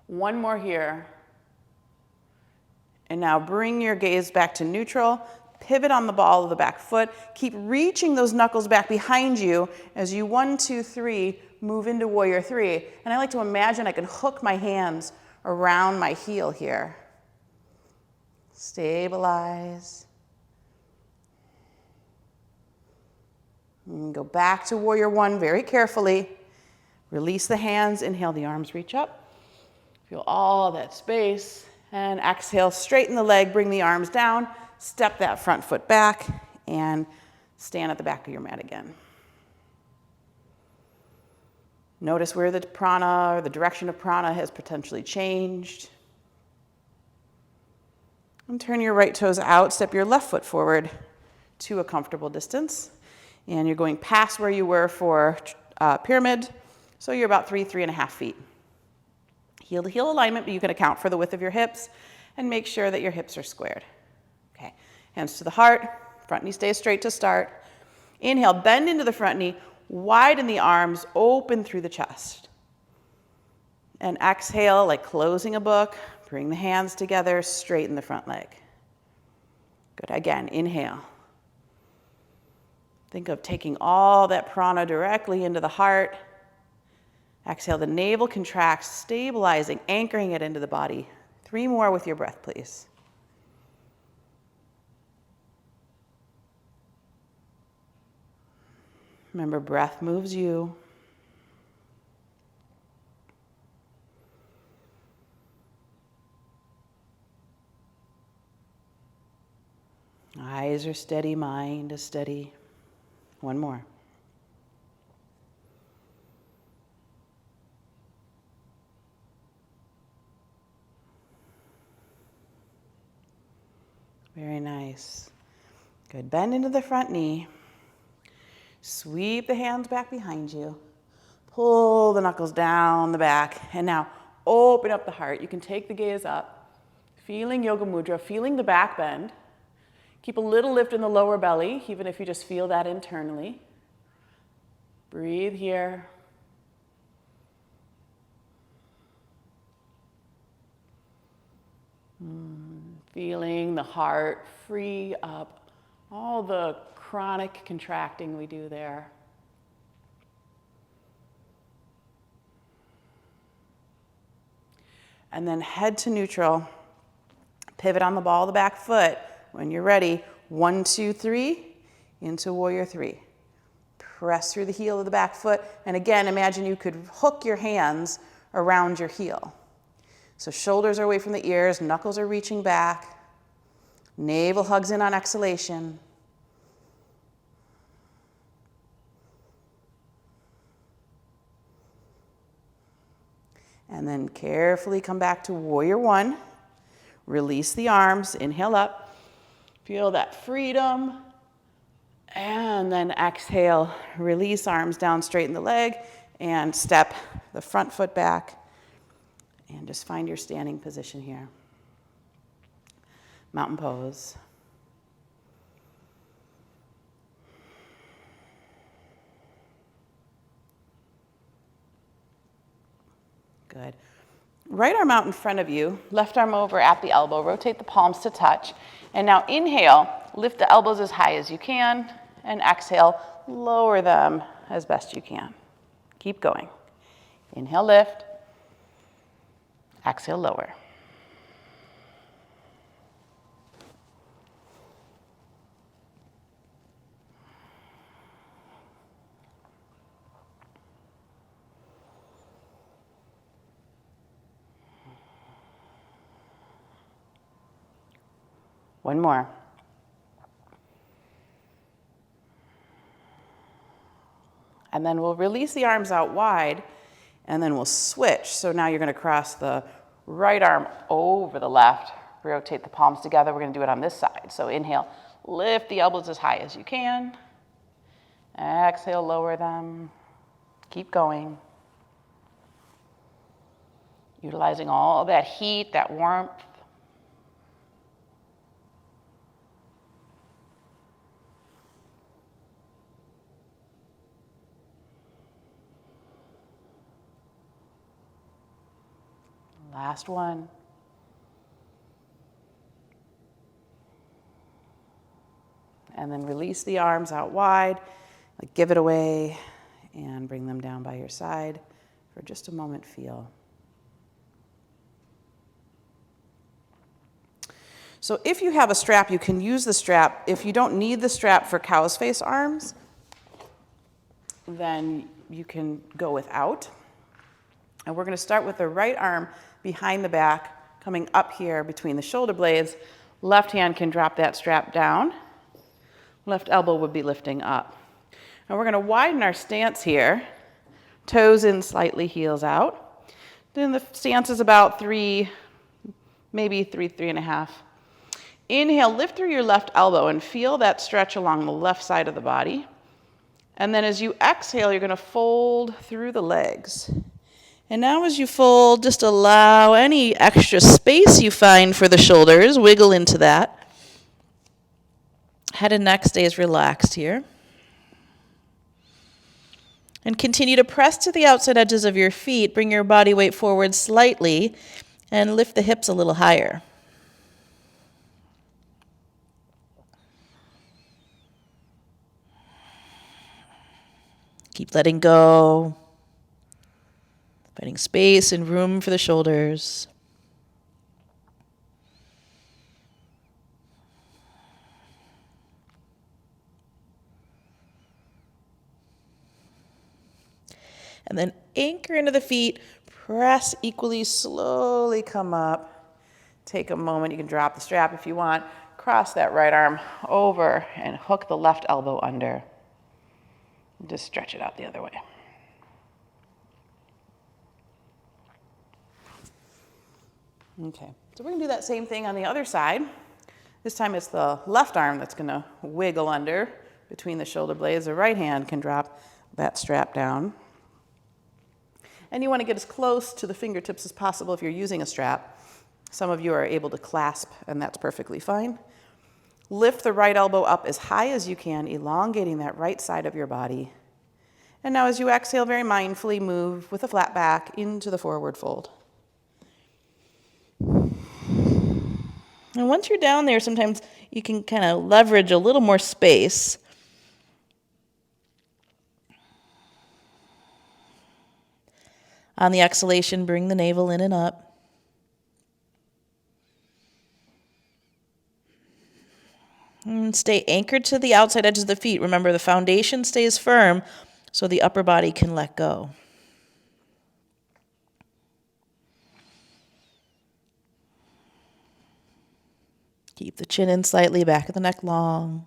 Speaker 1: One more here. And now bring your gaze back to neutral. Pivot on the ball of the back foot. Keep reaching those knuckles back behind you as you 1, 2, 3 move into warrior 3. And I like to imagine I can hook my hands around my heel here. Stabilize. And go back to warrior 1 very carefully. Release the hands. Inhale, the arms reach up. Feel all that space. And exhale, straighten the leg, bring the arms down, step that front foot back, and stand at the back of your mat again. Notice where the prana or the direction of prana has potentially changed. And turn your right toes out, step your left foot forward to a comfortable distance. And you're going past where you were for pyramid, so you're about 3.5 feet. Heel to heel alignment, but you can account for the width of your hips and make sure that your hips are squared. Okay, hands to the heart, front knee stays straight to start. Inhale, bend into the front knee, widen the arms, open through the chest. And exhale, like closing a book, bring the hands together, straighten the front leg. Good, again, inhale. Think of taking all that prana directly into the heart. Exhale, the navel contracts, stabilizing, anchoring it into the body. 3 more with your breath, please. Remember, breath moves you. Eyes are steady, mind is steady. 1 more. Very nice. Good. Bend into the front knee. Sweep the hands back behind you. Pull the knuckles down the back. And now open up the heart. You can take the gaze up. Feeling Yoga Mudra, feeling the back bend. Keep a little lift in the lower belly, even if you just feel that internally. Breathe here. Feeling the heart free up, all the chronic contracting we do there. And then head to neutral. Pivot on the ball of the back foot. When you're ready, 1, 2, 3, into warrior 3. Press through the heel of the back foot. And again, imagine you could hook your hands around your heel. So shoulders are away from the ears, knuckles are reaching back. Navel hugs in on exhalation. And then carefully come back to warrior 1. Release the arms, inhale up. Feel that freedom. And then exhale, release arms down, straighten the leg, and step the front foot back. And just find your standing position here. Mountain pose. Good. Right arm out in front of you, left arm over at the elbow, rotate the palms to touch. And now inhale, lift the elbows as high as you can, and exhale, lower them as best you can. Keep going. Inhale, lift. Exhale, lower. One more. And then we'll release the arms out wide, and then we'll switch. So now you're going to cross the right arm over the left, rotate the palms together. We're going to do it on this side. So inhale, lift the elbows as high as you can. Exhale, lower them. Keep going. Utilizing all that heat, that warmth. Last one. And then release the arms out wide, like give it away, and bring them down by your side for just a moment. Feel. So if you have a strap, you can use the strap. If you don't need the strap for cow's face arms, then you can go without. And we're going to start with the right arm behind the back, coming up here between the shoulder blades. Left hand can drop that strap down. Left elbow would be lifting up. And we're going to widen our stance here. Toes in slightly, heels out. Then the stance is about 3, maybe 3.5. Inhale, lift through your left elbow and feel that stretch along the left side of the body. And then as you exhale, you're going to fold through the legs. And now as you fold, just allow any extra space you find for the shoulders, wiggle into that. Head and neck stays relaxed here. And continue to press to the outside edges of your feet. Bring your body weight forward slightly and lift the hips a little higher. Keep letting go. Finding space and room for the shoulders. And then anchor into the feet, press equally, slowly come up. Take a moment, you can drop the strap if you want. Cross that right arm over and hook the left elbow under. Just stretch it out the other way. Okay, so we're going to do that same thing on the other side. This time it's the left arm that's going to wiggle under between the shoulder blades. The right hand can drop that strap down. And you want to get as close to the fingertips as possible if you're using a strap. Some of you are able to clasp, and that's perfectly fine. Lift the right elbow up as high as you can, elongating that right side of your body. And now as you exhale, very mindfully move with a flat back into the forward fold. And once you're down there, sometimes you can kind of leverage a little more space. On the exhalation, bring the navel in and up. And stay anchored to the outside edges of the feet. Remember, the foundation stays firm so the upper body can let go. Keep the chin in slightly, back of the neck long.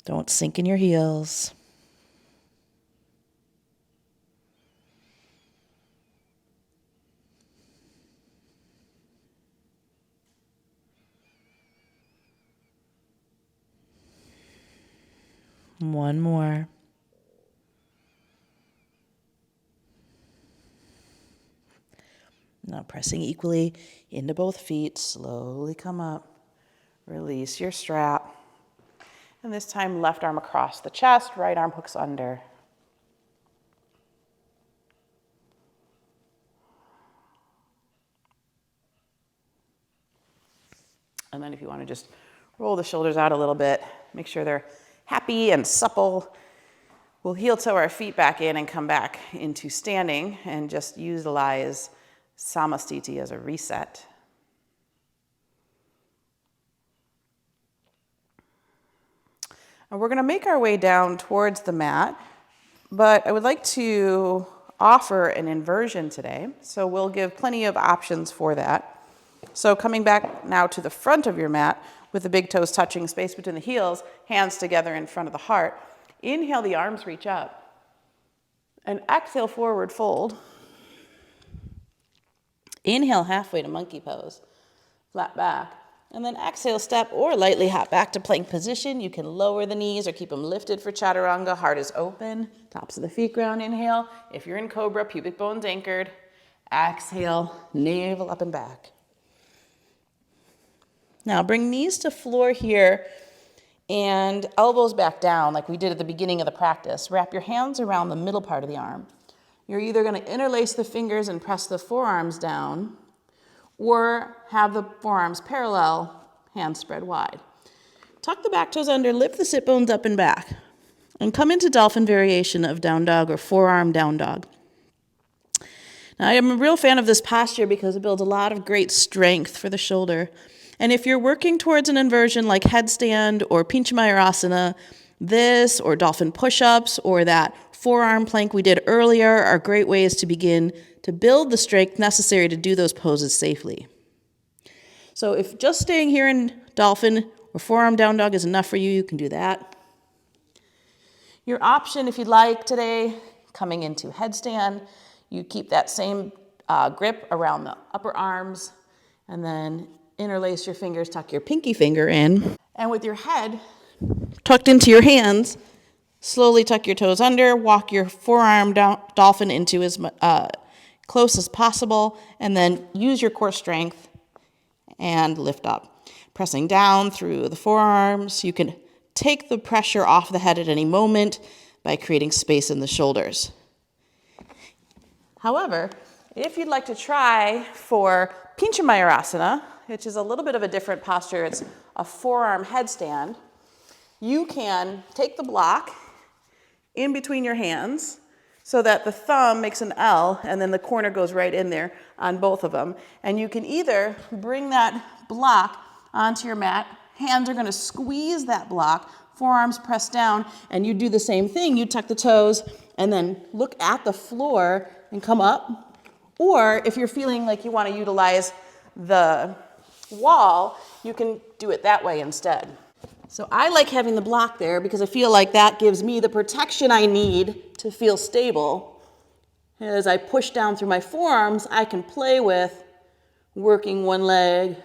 Speaker 1: Don't sink in your heels. One more. Now pressing equally into both feet, slowly come up. Release your strap. And this time, left arm across the chest, right arm hooks under. And then if you want to just roll the shoulders out a little bit, make sure they're happy and supple. We'll heel toe our feet back in and come back into standing and just utilize Samastiti as a reset. And we're going to make our way down towards the mat, but I would like to offer an inversion today. So we'll give plenty of options for that. So coming back now to the front of your mat with the big toes touching, space between the heels, hands together in front of the heart. Inhale, the arms reach up. And exhale, forward fold. Inhale, halfway to monkey pose. Flat back. And then exhale, step or lightly hop back to plank position. You can lower the knees or keep them lifted for chaturanga. Heart is open. Tops of the feet ground. Inhale. If you're in cobra, pubic bones anchored. Exhale, navel up and back. Now bring knees to floor here and elbows back down like we did at the beginning of the practice. Wrap your hands around the middle part of the arm. You're either going to interlace the fingers and press the forearms down, or have the forearms parallel, hands spread wide. Tuck the back toes under, lift the sit bones up and back, and come into dolphin variation of down dog or forearm down dog. Now, I am a real fan of this posture because it builds a lot of great strength for the shoulder. And if you're working towards an inversion like headstand or pincha mayurasana, this or dolphin push-ups or that forearm plank we did earlier are great ways to begin to build the strength necessary to do those poses safely. So if just staying here in dolphin or forearm down dog is enough for you, you can do that. Your option, if you'd like today, coming into headstand, you keep that same grip around the upper arms and then interlace your fingers, tuck your pinky finger in, and with your head tucked into your hands, slowly tuck your toes under, walk your forearm down, dolphin into as close as possible, and then use your core strength and lift up. Pressing down through the forearms, you can take the pressure off the head at any moment by creating space in the shoulders. However, if you'd like to try for pincha mayurasana, which is a little bit of a different posture, it's a forearm headstand, you can take the block in between your hands so that the thumb makes an L and then the corner goes right in there on both of them. And you can either bring that block onto your mat, hands are going to squeeze that block, forearms press down, and you do the same thing. You tuck the toes and then look at the floor and come up. Or if you're feeling like you want to utilize the wall, you can do it that way instead. So I like having the block there because I feel like that gives me the protection I need to feel stable. As I push down through my forearms, I can play with working one leg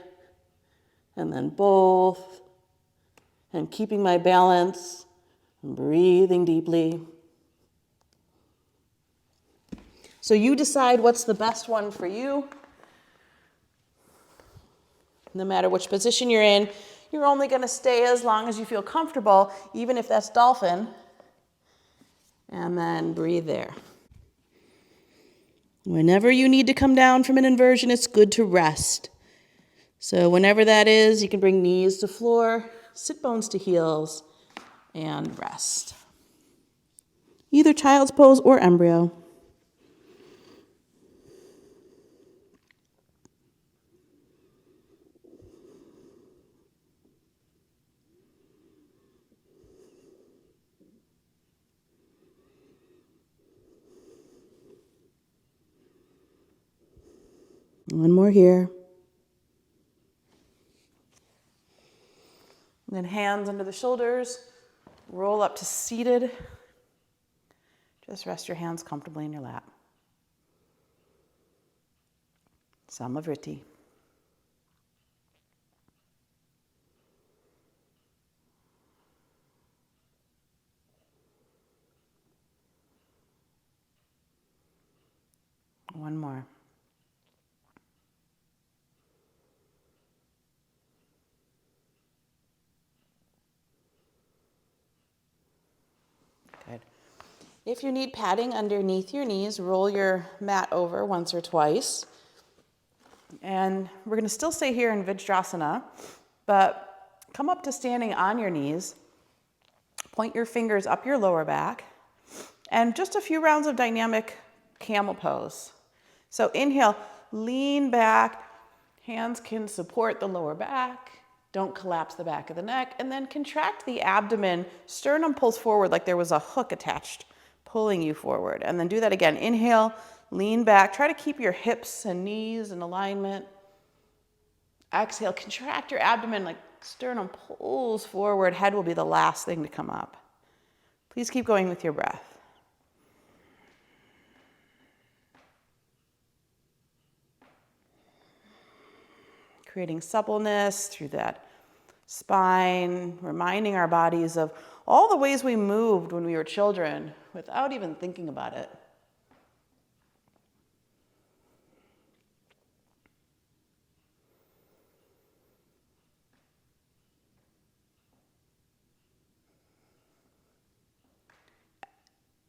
Speaker 1: and then both, and keeping my balance and breathing deeply. So you decide what's the best one for you. No matter which position you're in, you're only going to stay as long as you feel comfortable, even if that's dolphin. And then breathe there. Whenever you need to come down from an inversion, it's good to rest. So whenever that is, you can bring knees to floor, sit bones to heels, and rest. Either child's pose or embryo. One more here. And then hands under the shoulders, roll up to seated. Just rest your hands comfortably in your lap. MuktiBhuktiYoga. One more. Good. If you need padding underneath your knees, roll your mat over once or twice. And we're going to still stay here in Vajrasana, but come up to standing on your knees. Point your fingers up your lower back. And just a few rounds of dynamic camel pose. So inhale, lean back. Hands can support the lower back. Don't collapse the back of the neck. And then contract the abdomen. Sternum pulls forward like there was a hook attached, pulling you forward. And then do that again. Inhale, lean back. Try to keep your hips and knees in alignment. Exhale, contract your abdomen like sternum pulls forward. Head will be the last thing to come up. Please keep going with your breath. Creating suppleness through that spine, reminding our bodies of all the ways we moved when we were children without even thinking about it.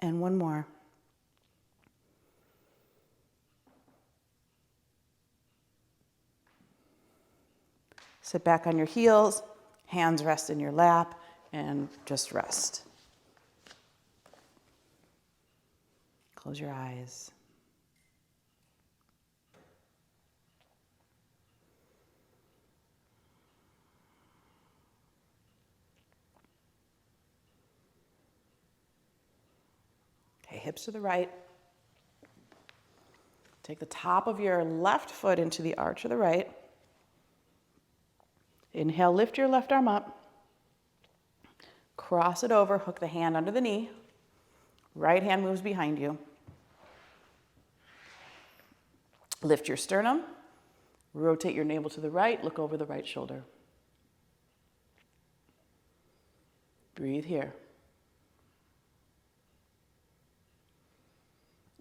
Speaker 1: And one more. Sit back on your heels, hands rest in your lap, and just rest. Close your eyes. Okay, hips to the right. Take the top of your left foot into the arch of the right. Inhale, lift your left arm up. Cross it over, hook the hand under the knee. Right hand moves behind you. Lift your sternum. Rotate your navel to the right, look over the right shoulder. Breathe here.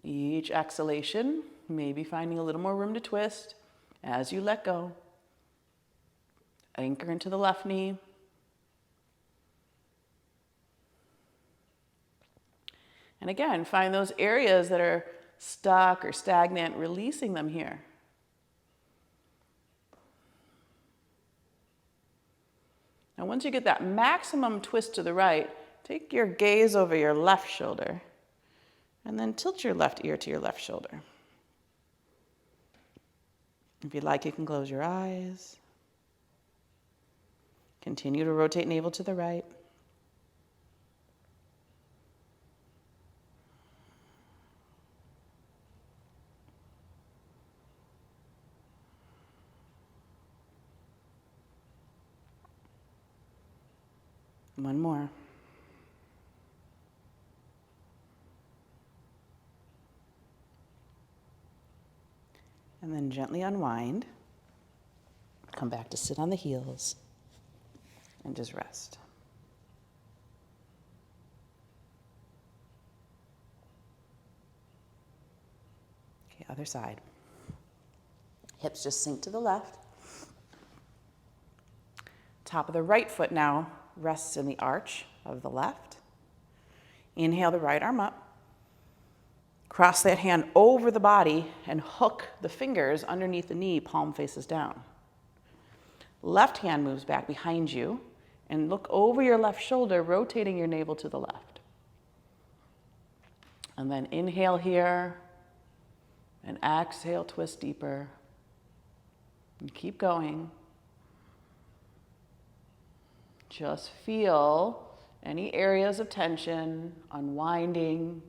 Speaker 1: Each exhalation, maybe finding a little more room to twist as you let go. Anchor into the left knee. And again, find those areas that are stuck or stagnant, releasing them here. Now, once you get that maximum twist to the right, take your gaze over your left shoulder and then tilt your left ear to your left shoulder. If you'd like, you can close your eyes. Continue to rotate navel to the right. One more. And then gently unwind. Come back to sit on the heels and just rest. Okay, other side. Hips just sink to the left. Top of the right foot now rests in the arch of the left. Inhale the right arm up. Cross that hand over the body and hook the fingers underneath the knee, palm faces down. Left hand moves back behind you and look over your left shoulder, rotating your navel to the left. And then inhale here and exhale, twist deeper. And keep going. Just feel any areas of tension, unwinding.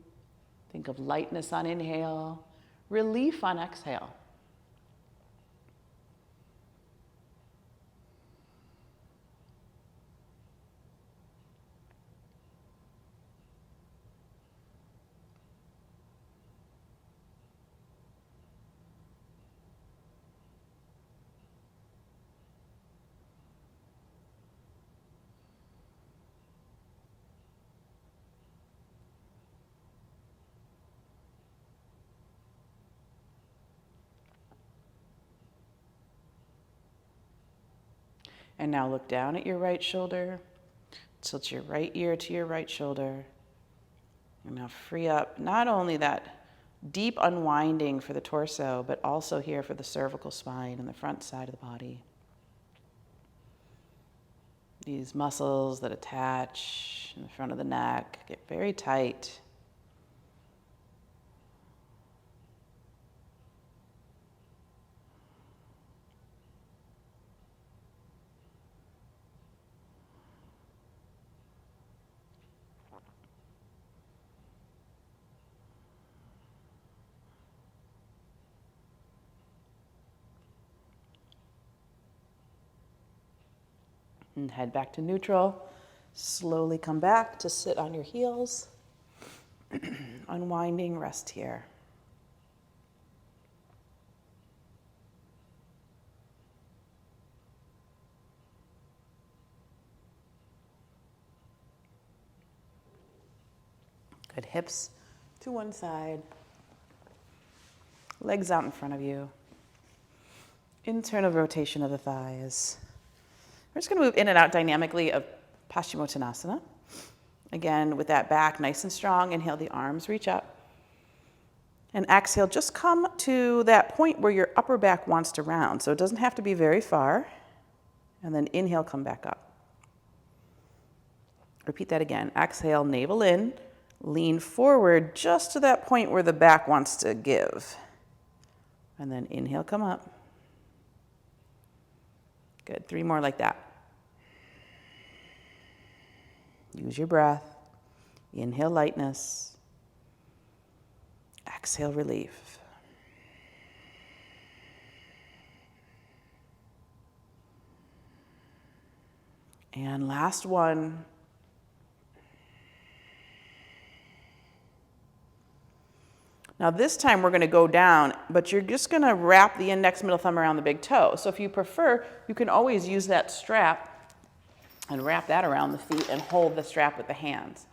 Speaker 1: Think of lightness on inhale, relief on exhale. And now look down at your right shoulder. Tilt your right ear to your right shoulder. And now free up not only that deep unwinding for the torso, but also here for the cervical spine and the front side of the body. These muscles that attach in the front of the neck get very tight. And head back to neutral. Slowly come back to sit on your heels. Unwinding, rest here. Good. Hips to one side. Legs out in front of you. Internal rotation of the thighs. We're just going to move in and out dynamically of Paschimottanasana. Again, with that back nice and strong, inhale, the arms reach up. And exhale, just come to that point where your upper back wants to round. So it doesn't have to be very far. And then inhale, come back up. Repeat that again. Exhale, navel in. Lean forward just to that point where the back wants to give. And then inhale, come up. Good. 3 more like that. Use your breath. Inhale, lightness. Exhale, relief. And last one. Now this time we're going to go down, but you're just going to wrap the index middle thumb around the big toe. So if you prefer, you can always use that strap and wrap that around the feet and hold the strap with the hands.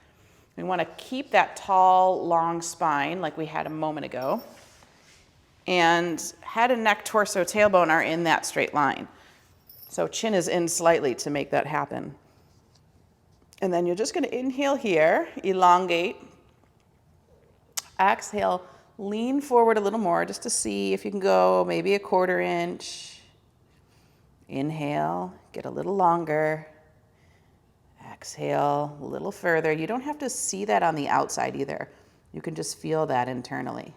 Speaker 1: We want to keep that tall, long spine like we had a moment ago. And head and neck, torso, tailbone are in that straight line. So chin is in slightly to make that happen. And then you're just going to inhale here, elongate. Exhale, lean forward a little more just to see if you can go maybe a 1/4 inch. Inhale, get a little longer. Exhale, a little further. You don't have to see that on the outside either. You can just feel that internally.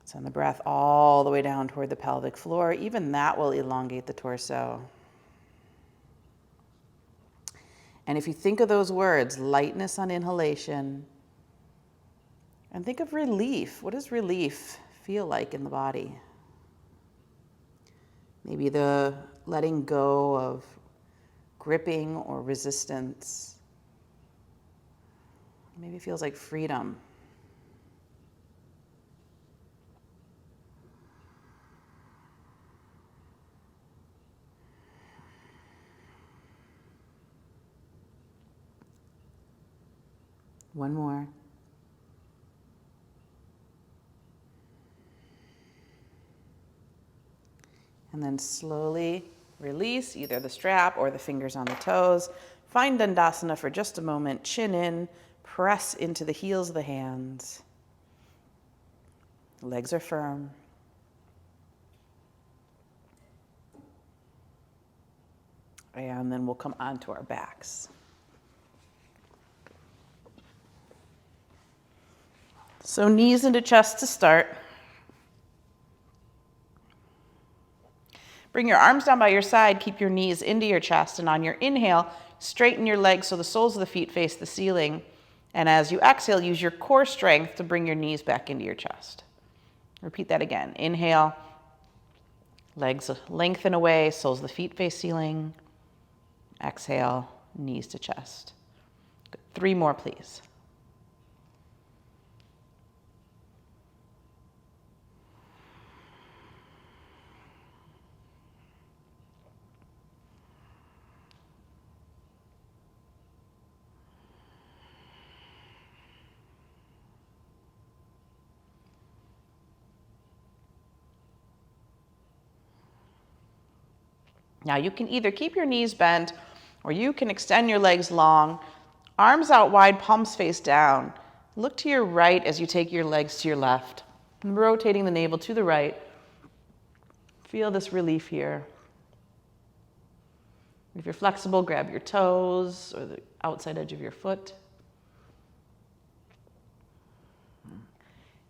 Speaker 1: Send the breath all the way down toward the pelvic floor. Even that will elongate the torso. And if you think of those words, lightness on inhalation, and think of relief. What does relief feel like in the body? Maybe the letting go of gripping or resistance. Maybe it feels like freedom. One more. And then slowly release either the strap or the fingers on the toes. Find Dandasana for just a moment. Chin in, press into the heels of the hands. Legs are firm. And then we'll come onto our backs. So knees into chest to start. Bring your arms down by your side, keep your knees into your chest, and on your inhale, straighten your legs so the soles of the feet face the ceiling. And as you exhale, use your core strength to bring your knees back into your chest. Repeat that again. Inhale, legs lengthen away, soles of the feet face ceiling. Exhale, knees to chest. Good. 3 more, please. Now you can either keep your knees bent or you can extend your legs long, arms out wide, palms face down. Look to your right as you take your legs to your left, rotating the navel to the right. Feel this relief here. If you're flexible, grab your toes or the outside edge of your foot.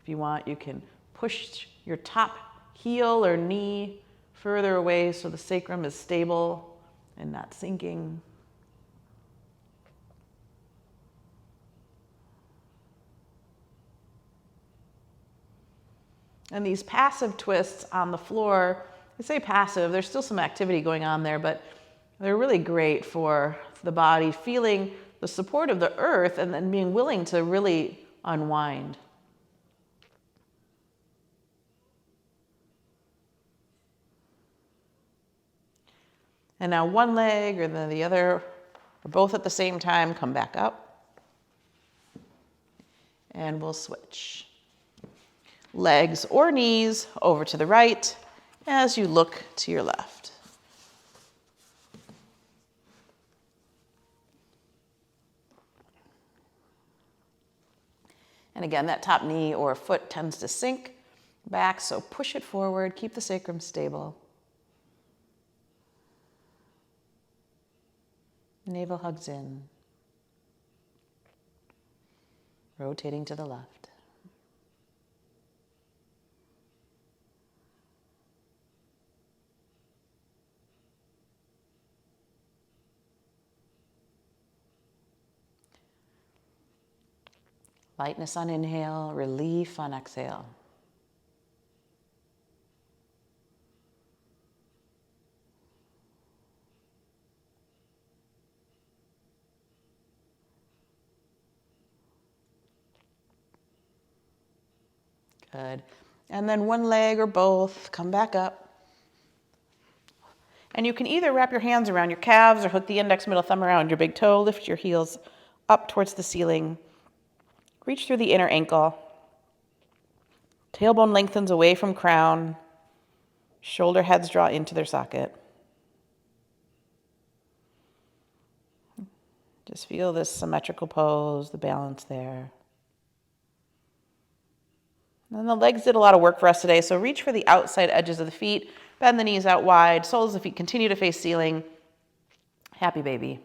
Speaker 1: If you want, you can push your top heel or knee further away so the sacrum is stable and not sinking. And these passive twists on the floor, I say passive, there's still some activity going on there, but They're really great for the body, feeling the support of the earth and then being willing to really unwind. And now one leg or then the other, or both at the same time, come back up. And we'll switch. Legs or knees over to the right as you look to your left. And again, that top knee or foot tends to sink back, so push it forward, keep the sacrum stable. Navel hugs in. Rotating to the left. Lightness on inhale, relief on exhale. Good. And then one leg or both, come back up. And you can either wrap your hands around your calves or hook the index middle thumb around your big toe, lift your heels up towards the ceiling. Reach through the inner ankle. Tailbone lengthens away from crown. Shoulder heads draw into their socket. Just feel this symmetrical pose, the balance there. And the legs did a lot of work for us today, so reach for the outside edges of the feet, bend the knees out wide, soles of the feet continue to face ceiling. Happy baby.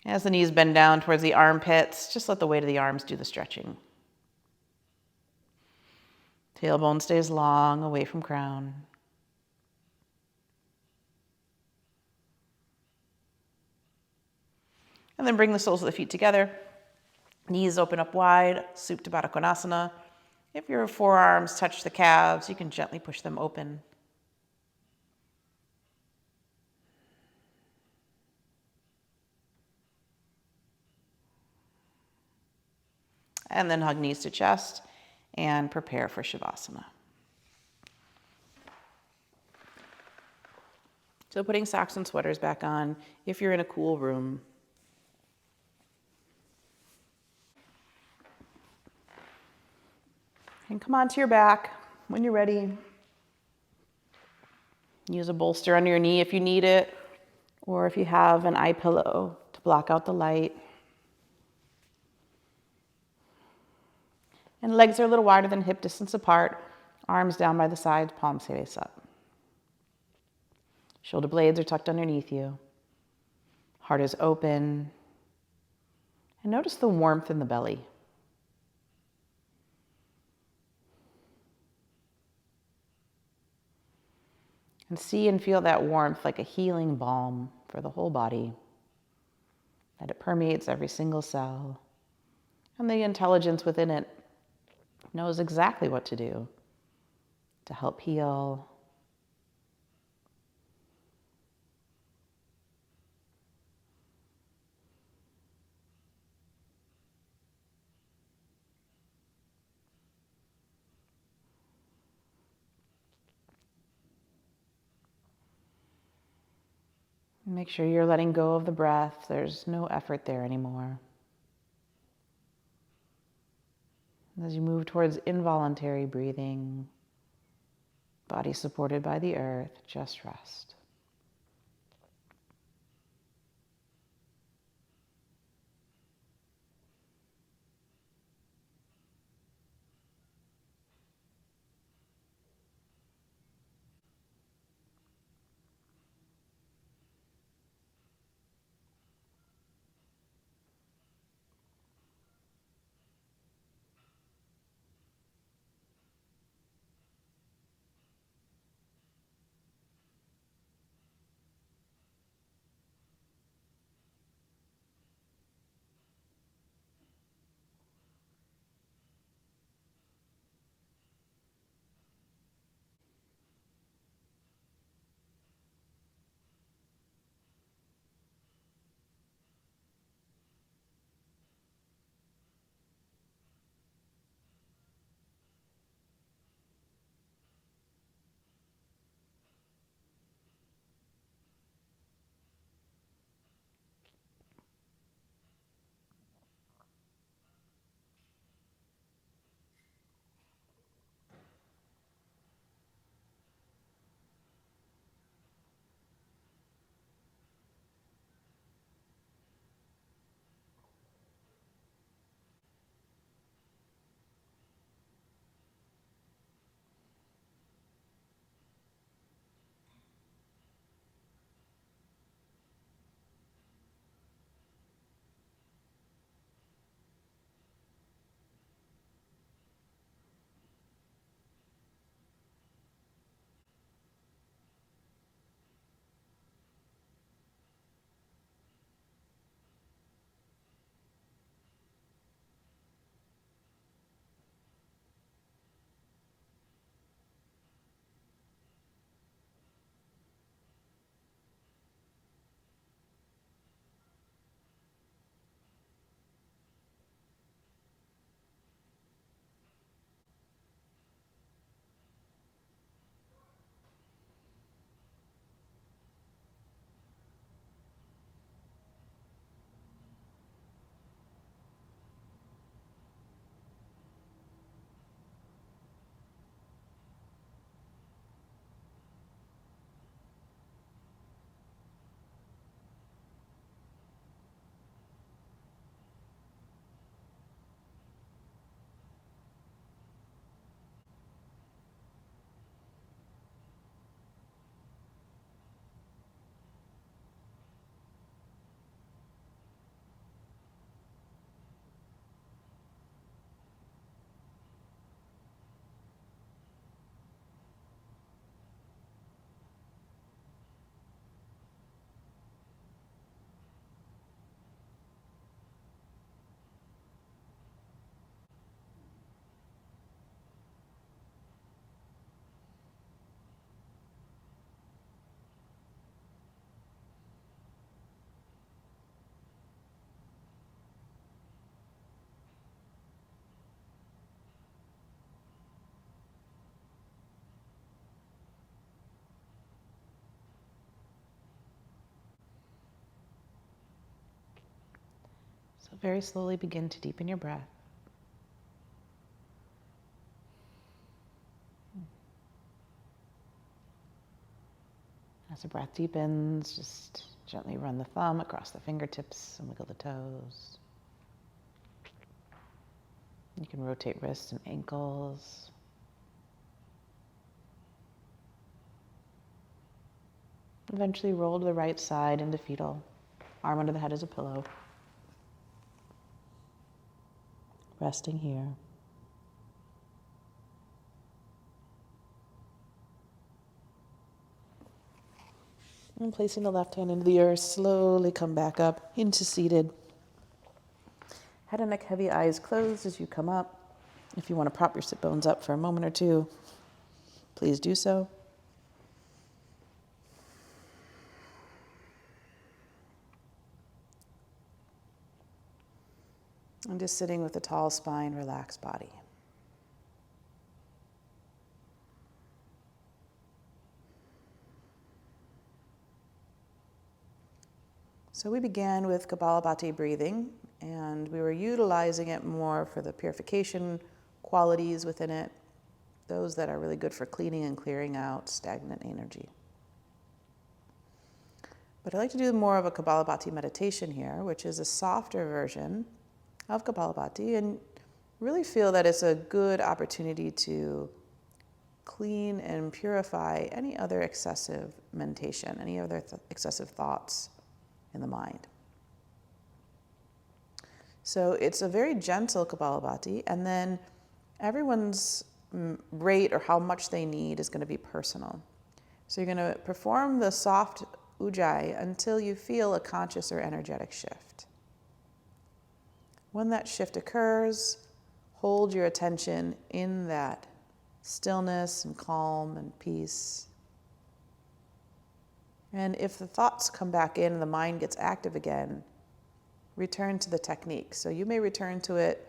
Speaker 1: As the knees bend down towards the armpits, just let the weight of the arms do the stretching. Tailbone stays long, away from crown. And then bring the soles of the feet together. Knees open up wide, Supta Baddha Konasana. If your forearms touch the calves, you can gently push them open. And then hug knees to chest and prepare for Shavasana. So putting socks and sweaters back on if you're in a cool room. And come onto your back when you're ready. Use a bolster under your knee if you need it, or if you have an eye pillow to block out the light. And legs are a little wider than hip distance apart, arms down by the sides, palms face up. Shoulder blades are tucked underneath you. Heart is open. And notice the warmth in the belly. And see and feel that warmth like a healing balm for the whole body, that it permeates every single cell. And the intelligence within it knows exactly what to do to help heal. Make sure you're letting go of the breath. There's no effort there anymore. As you move towards involuntary breathing, body supported by the earth, just rest. So very slowly begin to deepen your breath. As the breath deepens, just gently run the thumb across the fingertips and wiggle the toes. You can rotate wrists and ankles. Eventually roll to the right side into fetal. Arm under the head as a pillow. Resting here. And placing the left hand into the earth, slowly come back up into seated. Head and neck heavy, eyes closed as you come up. If you want to prop your sit bones up for a moment or two, please do so. And just sitting with a tall spine, relaxed body. So we began with Kapalabhati breathing, and we were utilizing it more for the purification qualities within it, those that are really good for cleaning and clearing out stagnant energy. But I'd like to do more of a Kapalabhati meditation here, which is a softer version of Kapalabhati, and really feel that it's a good opportunity to clean and purify any other excessive mentation, any other excessive thoughts in the mind. So it's a very gentle Kapalabhati, and then everyone's rate or how much they need is going to be personal. So you're going to perform the soft ujjayi until you feel a conscious or energetic shift. When that shift occurs, hold your attention in that stillness and calm and peace. And if the thoughts come back in and the mind gets active again, return to the technique. So you may return to it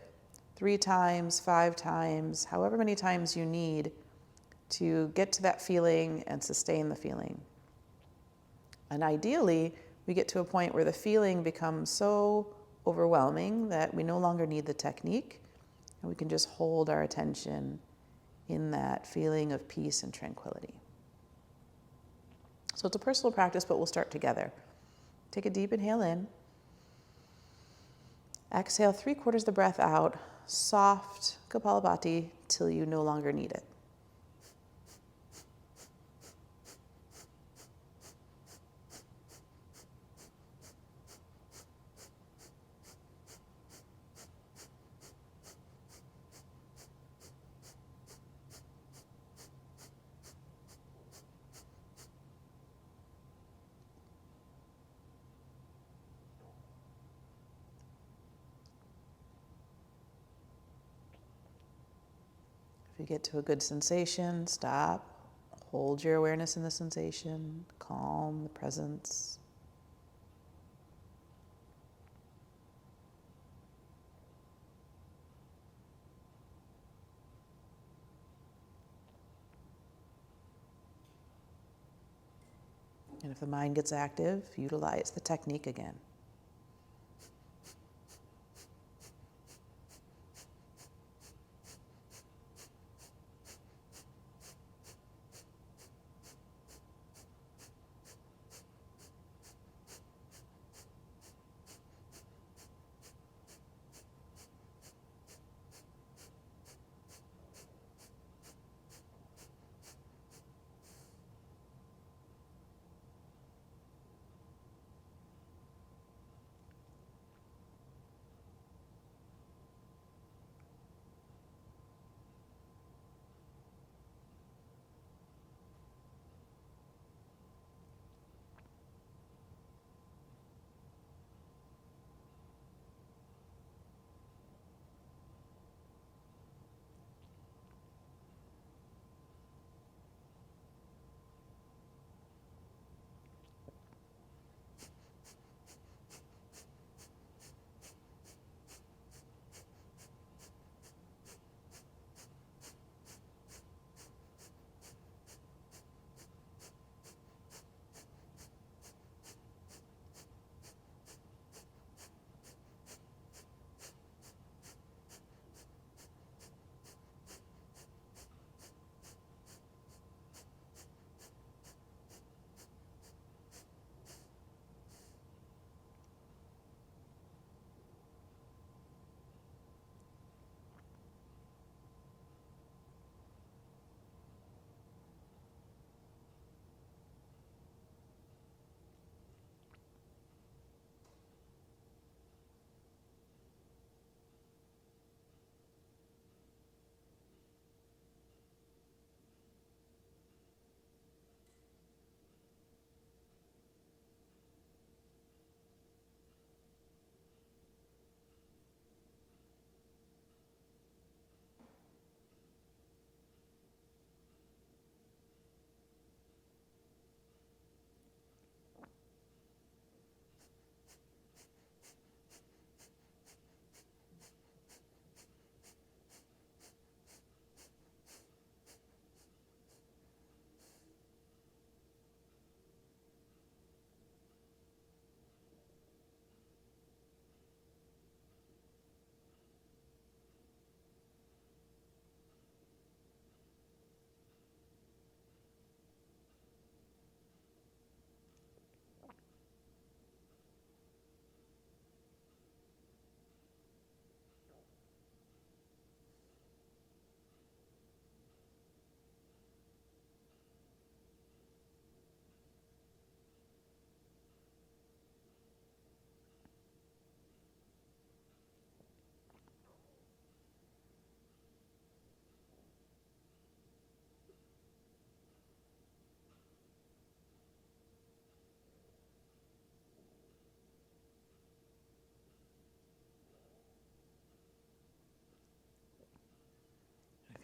Speaker 1: 3 times, 5 times, however many times you need to get to that feeling and sustain the feeling. And ideally, we get to a point where the feeling becomes so overwhelming that we no longer need the technique, and we can just hold our attention in that feeling of peace and tranquility. So it's a personal practice, but we'll start together. Take a deep inhale in. Exhale 3/4 the breath out. Soft Kapalabhati till you no longer need it. If you get to a good sensation, stop. Hold your awareness in the sensation. Calm the presence. And if the mind gets active, utilize the technique again.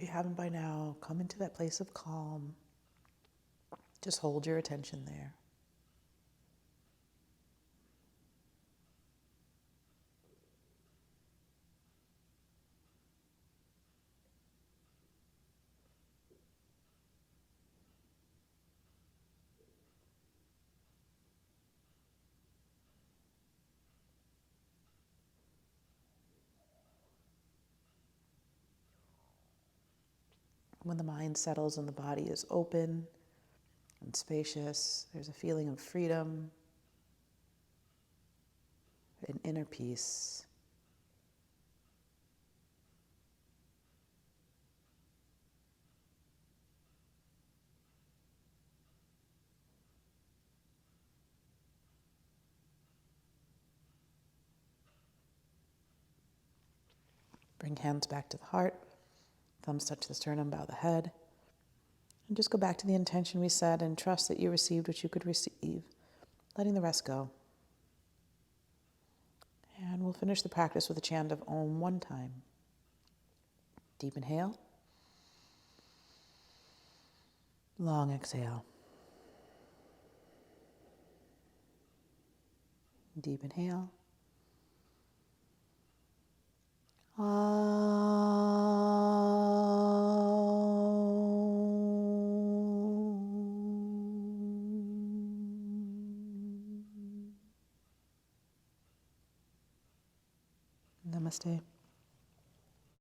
Speaker 1: you haven't by now, come into that place of calm. Just hold your attention there. When the mind settles and the body is open and spacious, there's a feeling of freedom, an inner peace. Bring hands back to the heart, thumbs touch the sternum, bow the head. And just go back to the intention we set and trust that you received what you could receive, letting the rest go. And we'll finish the practice with a chant of Om one time. Deep inhale. Long exhale. Deep inhale. Namaste.